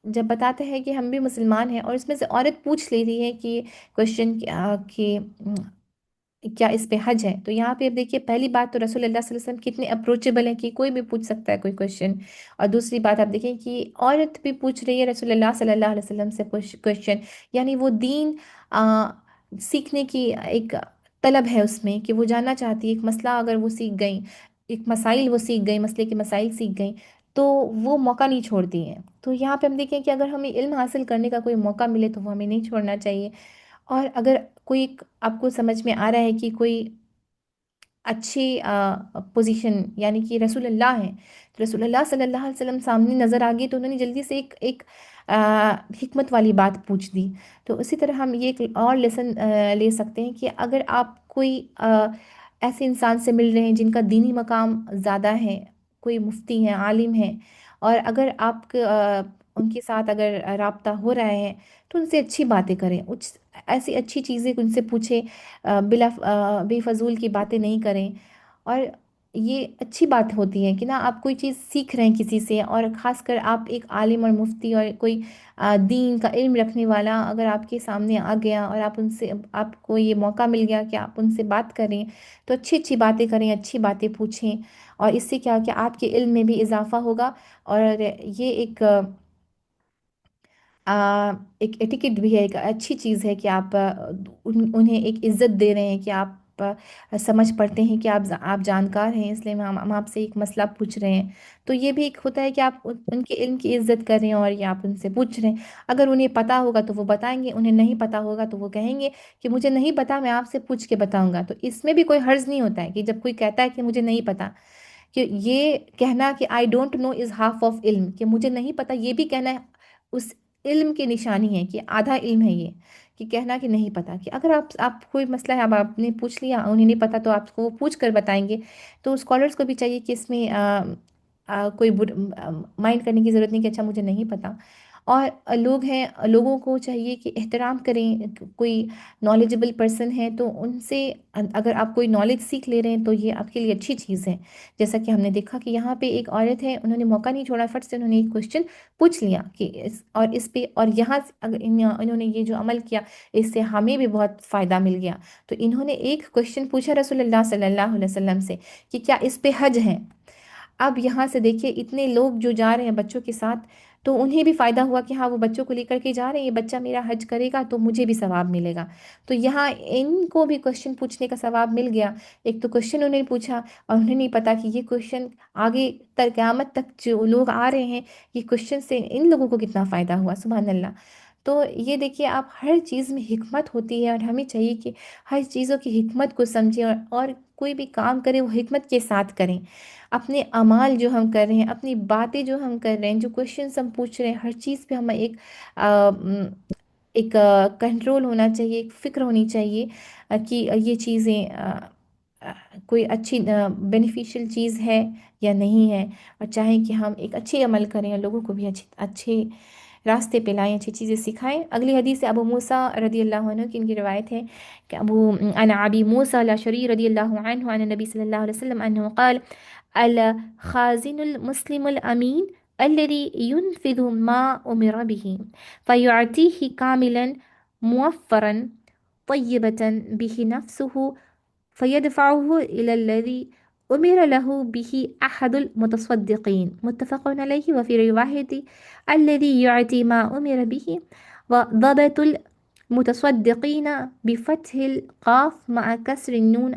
[SPEAKER 3] جب بتاتے ہیں کہ ہم بھی مسلمان ہیں، اور اس میں سے عورت پوچھ لی رہی ہے کہ کوشچن کہ کیا اس پہ حج ہے، تو یہاں پہ اب دیکھیے پہلی بات تو رسول اللہ صلی اللہ علیہ وسلم کتنے اپروچیبل ہیں کہ کوئی بھی پوچھ سکتا ہے کوئی کوشچن، اور دوسری بات آپ دیکھیں کہ عورت بھی پوچھ رہی ہے رسول اللہ صلی اللہ علیہ وسلم سے کوشچن، یعنی وہ دین سیکھنے کی ایک طلب ہے اس میں، کہ وہ جاننا چاہتی ہے ایک مسئلہ اگر وہ سیکھ گئیں، ایک مسائل وہ سیکھ گئیں، مسئلے کے مسائل سیکھ گئیں، تو وہ موقع نہیں چھوڑتی ہیں۔ تو یہاں پہ ہم دیکھیں کہ اگر ہمیں علم حاصل کرنے کا کوئی موقع ملے تو وہ ہمیں نہیں چھوڑنا چاہیے۔ اور اگر کوئی آپ کو سمجھ میں آ رہا ہے کہ کوئی اچھی پوزیشن یعنی کہ رسول اللہ ہیں، تو رسول اللہ صلی اللہ علیہ وسلم سامنے نظر آ گئی تو انہوں نے جلدی سے ایک حکمت والی بات پوچھ دی۔ تو اسی طرح ہم یہ ایک اور لیسن لے سکتے ہیں کہ اگر آپ کوئی ایسے انسان سے مل رہے ہیں جن کا دینی مقام زیادہ ہے، کوئی مفتی ہیں، عالم ہیں، اور اگر آپ ان کے ساتھ اگر رابطہ ہو رہا ہے تو ان سے اچھی باتیں کریں، ایسی اچھی چیزیں ان سے پوچھیں، بے فضول کی باتیں نہیں کریں۔ اور یہ اچھی بات ہوتی ہے کہ نا آپ کوئی چیز سیکھ رہے ہیں کسی سے، اور خاص کر آپ ایک عالم اور مفتی اور کوئی دین کا علم رکھنے والا اگر آپ کے سامنے آ گیا، اور آپ کو یہ موقع مل گیا کہ آپ ان سے بات کریں، تو اچھی اچھی باتیں کریں، اچھی باتیں پوچھیں، اور اس سے کیا کہ آپ کے علم میں بھی اضافہ ہوگا، اور یہ ایک ایٹیکٹ بھی ہے، ایک اچھی چیز ہے کہ آپ انہیں ایک عزت دے رہے ہیں، کہ آپ سمجھ پڑتے ہیں کہ آپ جانکار ہیں، اس لیے ہم آپ سے ایک مسئلہ پوچھ رہے ہیں۔ تو یہ بھی ایک ہوتا ہے کہ آپ ان کے علم کی عزت کر رہے ہیں، اور یہ آپ ان سے پوچھ رہے ہیں۔ اگر انہیں پتہ ہوگا تو وہ بتائیں گے، انہیں نہیں پتہ ہوگا تو وہ کہیں گے کہ مجھے نہیں پتہ، میں آپ سے پوچھ کے بتاؤں گا۔ تو اس میں بھی کوئی حرج نہیں ہوتا ہے کہ جب کوئی کہتا ہے کہ مجھے نہیں پتہ، کہ یہ کہنا کہ I don't know is half of علم، کہ مجھے نہیں پتہ یہ بھی کہنا ہے اس علم کی نشانی ہے کہ آدھا علم ہے یہ، کہ کہنا کہ نہیں پتہ، کہ اگر آپ کوئی مسئلہ ہے، اب آپ نے پوچھ لیا، انہیں نہیں پتہ تو آپ کو وہ پوچھ کر بتائیں گے. تو اسکالرس کو بھی چاہیے کہ اس میں کوئی مائنڈ کرنے کی ضرورت نہیں کہ اچھا مجھے نہیں پتہ. اور لوگ ہیں، لوگوں کو چاہیے کہ احترام کریں. کوئی نالجبل پرسن ہے تو ان سے اگر آپ کوئی نالج سیکھ لے رہے ہیں تو یہ آپ کے لیے اچھی چیز ہے. جیسا کہ ہم نے دیکھا کہ یہاں پہ ایک عورت ہے، انہوں نے موقع نہیں چھوڑا، فٹ سے انہوں نے ایک کوشچن پوچھ لیا کہ اس پہ، اور یہاں سے اگر انہوں نے یہ جو عمل کیا اس سے ہمیں بھی بہت فائدہ مل گیا. تو انہوں نے ایک کوشچن پوچھا رسول اللہ صلی اللہ علیہ وسلم سے کہ کیا اس پہ حج ہے. اب یہاں سے دیکھیے اتنے لوگ جو جا رہے ہیں بچوں کے ساتھ، تو انہیں بھی فائدہ ہوا کہ ہاں وہ بچوں کو لے کر کے جا رہے ہیں، یہ بچہ میرا حج کرے گا تو مجھے بھی ثواب ملے گا. تو یہاں ان کو بھی کوشچن پوچھنے کا ثواب مل گیا. ایک تو کوشچن انہوں نے پوچھا، اور انہیں نہیں پتا کہ یہ کوشچن آگے تر قیامت تک جو لوگ آ رہے ہیں، یہ کوشچن سے ان لوگوں کو کتنا فائدہ ہوا. سبحان اللہ. تو یہ دیکھیے آپ، ہر چیز میں حکمت ہوتی ہے، اور ہمیں چاہیے کہ ہر چیزوں کی حکمت کو سمجھیں، اور کوئی بھی کام کریں وہ حکمت کے ساتھ کریں. اپنے اعمال جو ہم کر رہے ہیں، اپنی باتیں جو ہم کر رہے ہیں، جو کوشچنس ہم پوچھ رہے ہیں، ہر چیز پہ ہمیں ایک کنٹرول ہونا چاہیے، ایک فکر ہونی چاہیے کہ یہ چیزیں کوئی اچھی بینیفیشل چیز ہے یا نہیں ہے، اور چاہیں کہ ہم ایک اچھے عمل کریں اور لوگوں کو بھی اچھے راستے پہ لائیں، اچھی چیزیں سکھائیں. اگلی حدیث سے ابو موسیٰ رضی اللہ عنہ کی ان کی روایت ہے کہ عن ابی موسیٰ الاشعری رضی اللہ عنہ عن النبی صلی اللہ علیہ وسلم انه قال الخازن المسلم الامین الذي ينفذ ما امر به فيعطيه كاملا موفرا طيبة به نفسه فيدفعه إلى الذي أمر له به أحد المتصدقين متفق عليه. وفي رواية الذي يعطي ما أمر به. وضبط المتصدقين بفتح القاف مع كسر النون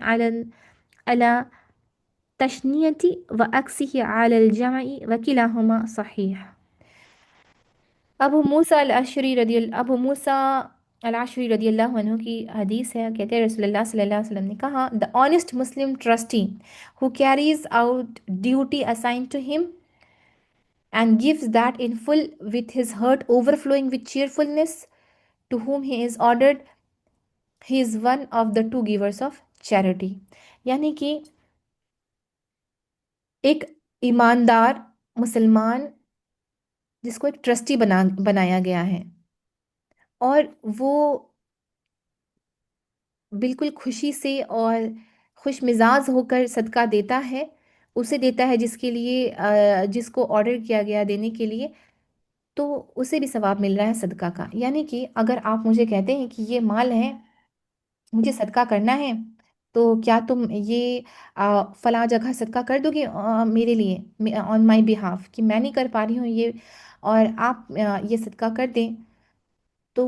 [SPEAKER 3] على تشنية وعكسه على الجمع وكلاهما صحيح. ابو موسیٰ العشری رضی اللہ عنہ کی حدیث ہے، کہتے ہیں رسول اللہ صلی اللہ علیہ وسلم نے کہا: The honest Muslim trustee who carries out duty assigned to him and gives that in full with his heart overflowing with cheerfulness to whom he is ordered, he is one of the two givers of charity. یعنی کہ ایک ایماندار مسلمان جس کو ایک ٹرسٹی بنایا گیا ہے، اور وہ بالکل خوشی سے اور خوش مزاج ہو کر صدقہ دیتا ہے، اسے دیتا ہے جس کے لیے جس کو آرڈر کیا گیا دینے کے لیے، تو اسے بھی ثواب مل رہا ہے صدقہ کا. یعنی کہ اگر آپ مجھے کہتے ہیں کہ یہ مال ہے، مجھے صدقہ کرنا ہے، تو کیا تم یہ فلاں جگہ صدقہ کر دو گے میرے لیے آن مائی بہاف، کہ میں نہیں کر پا رہی ہوں یہ، اور آپ یہ صدقہ کر دیں. تو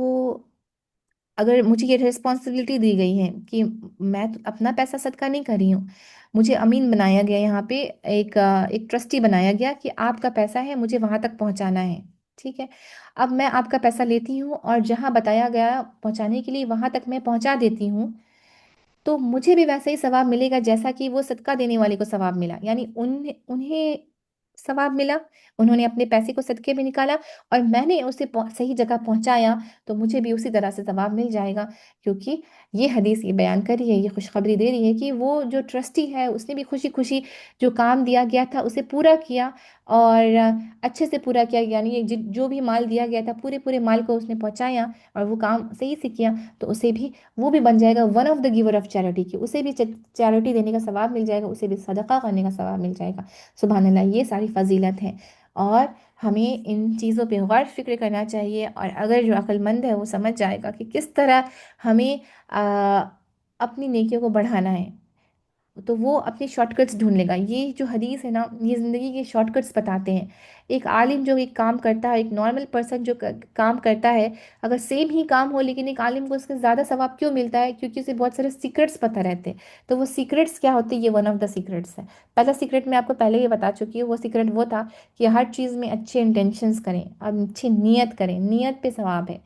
[SPEAKER 3] اگر مجھے یہ رسپانسبلٹی دی گئی ہے کہ میں تو اپنا پیسہ صدقہ نہیں کر رہی ہوں، مجھے امین بنایا گیا، یہاں پہ ایک ٹرسٹی بنایا گیا کہ آپ کا پیسہ ہے، مجھے وہاں تک پہنچانا ہے، ٹھیک ہے. اب میں آپ کا پیسہ لیتی ہوں اور جہاں بتایا گیا پہنچانے کے لیے وہاں تک میں پہنچا دیتی ہوں، تو مجھے بھی ویسا ہی ثواب ملے گا جیسا کہ وہ صدقہ دینے والے کو ثواب ملا. یعنی انہیں ثواب ملا، انہوں نے اپنے پیسے کو صدقے میں نکالا، اور میں نے اسے صحیح جگہ پہنچایا، تو مجھے بھی اسی طرح سے ثواب مل جائے گا. کیونکہ یہ حدیث یہ بیان کر رہی ہے، یہ خوشخبری دے رہی ہے کہ وہ جو ٹرسٹی ہے اس نے بھی خوشی خوشی جو کام دیا گیا تھا اسے پورا کیا، اور اچھے سے پورا کیا. یعنی یہ جو بھی مال دیا گیا تھا پورے مال کو اس نے پہنچایا، اور وہ کام صحیح سے کیا، تو اسے بھی وہ بھی بن جائے گا one of the giver of charity, کہ اسے بھی چیریٹی دینے کا ثواب مل جائے گا، اسے بھی صدقہ کرنے کا ثواب مل جائے گا. سبحان اللہ، یہ ساری فضیلت ہے، اور ہمیں ان چیزوں پہ غور فکر کرنا چاہیے. اور اگر جو عقل مند ہے وہ سمجھ جائے گا کہ کس طرح ہمیں اپنی نیکیوں کو بڑھانا ہے، تو وہ اپنی شارٹ کٹس ڈھونڈ لے گا. یہ جو حدیث ہے نا، یہ زندگی کے شارٹ کٹس بتاتے ہیں. ایک عالم جو ایک کام کرتا ہے، ایک نارمل پرسن جو کام کرتا ہے، اگر سیم ہی کام ہو لیکن ایک عالم کو اس کے زیادہ ثواب کیوں ملتا ہے؟ کیونکہ اسے بہت سارے سیکرٹس پتہ رہتے ہیں. تو وہ سیکرٹس کیا ہوتے ہیں؟ یہ ون آف دا سیکرٹس ہے. پہلا سیکرٹ میں آپ کو پہلے یہ بتا چکی ہوں، وہ سیکرٹ وہ تھا کہ ہر چیز میں اچھے انٹینشنز کریں، اور اچھی نیت کریں، نیت پہ ثواب ہے.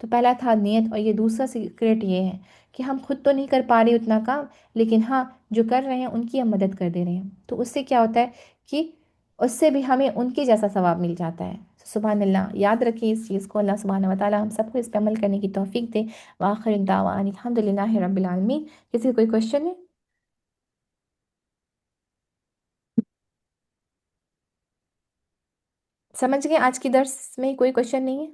[SPEAKER 3] تو پہلا تھا نیت، اور یہ دوسرا سیکرٹ یہ ہے کہ ہم خود تو نہیں کر پا رہے اتنا کام، لیکن ہاں جو کر رہے ہیں ان کی ہم مدد کر دے رہے ہیں. تو اس سے کیا ہوتا ہے کہ اس سے بھی ہمیں ان کے جیسا ثواب مل جاتا ہے. سبحان اللہ، یاد رکھیں اس چیز کو، اللہ سبحانہ و تعالیٰ ہم سب کو اس پہ عمل کرنے کی توفیق دے۔ وآخر دعوانا الحمد للہ رب العالمین۔ کسی کا کوئی کوشچن ہے؟ سمجھ گئے آج کی درس میں کوئی کوشچن نہیں ہے؟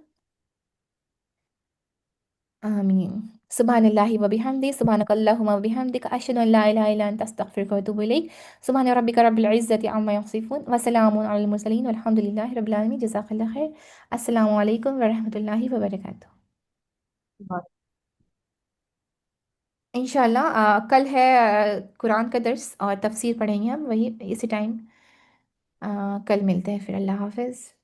[SPEAKER 3] آمین۔ سبحان اللہ و بحمدہ، سبحانک اللہم و بحمدک، اشہد ان لا الہ الا انت، استغفرک و اتوب الیک۔ سبحان ربک رب العزت عما یصفون وسلام علی المرسلین والحمد للہ رب العالمین۔ جزاک اللہ خیر۔ السلام علیکم ورحمۃ اللہ وبرکاتہ۔ انشاءاللہ کل ہے قرآن کا درس اور تفسیر پڑھیں گے ہم، وہی اسی ٹائم۔ کل ملتے ہیں پھر، اللہ حافظ۔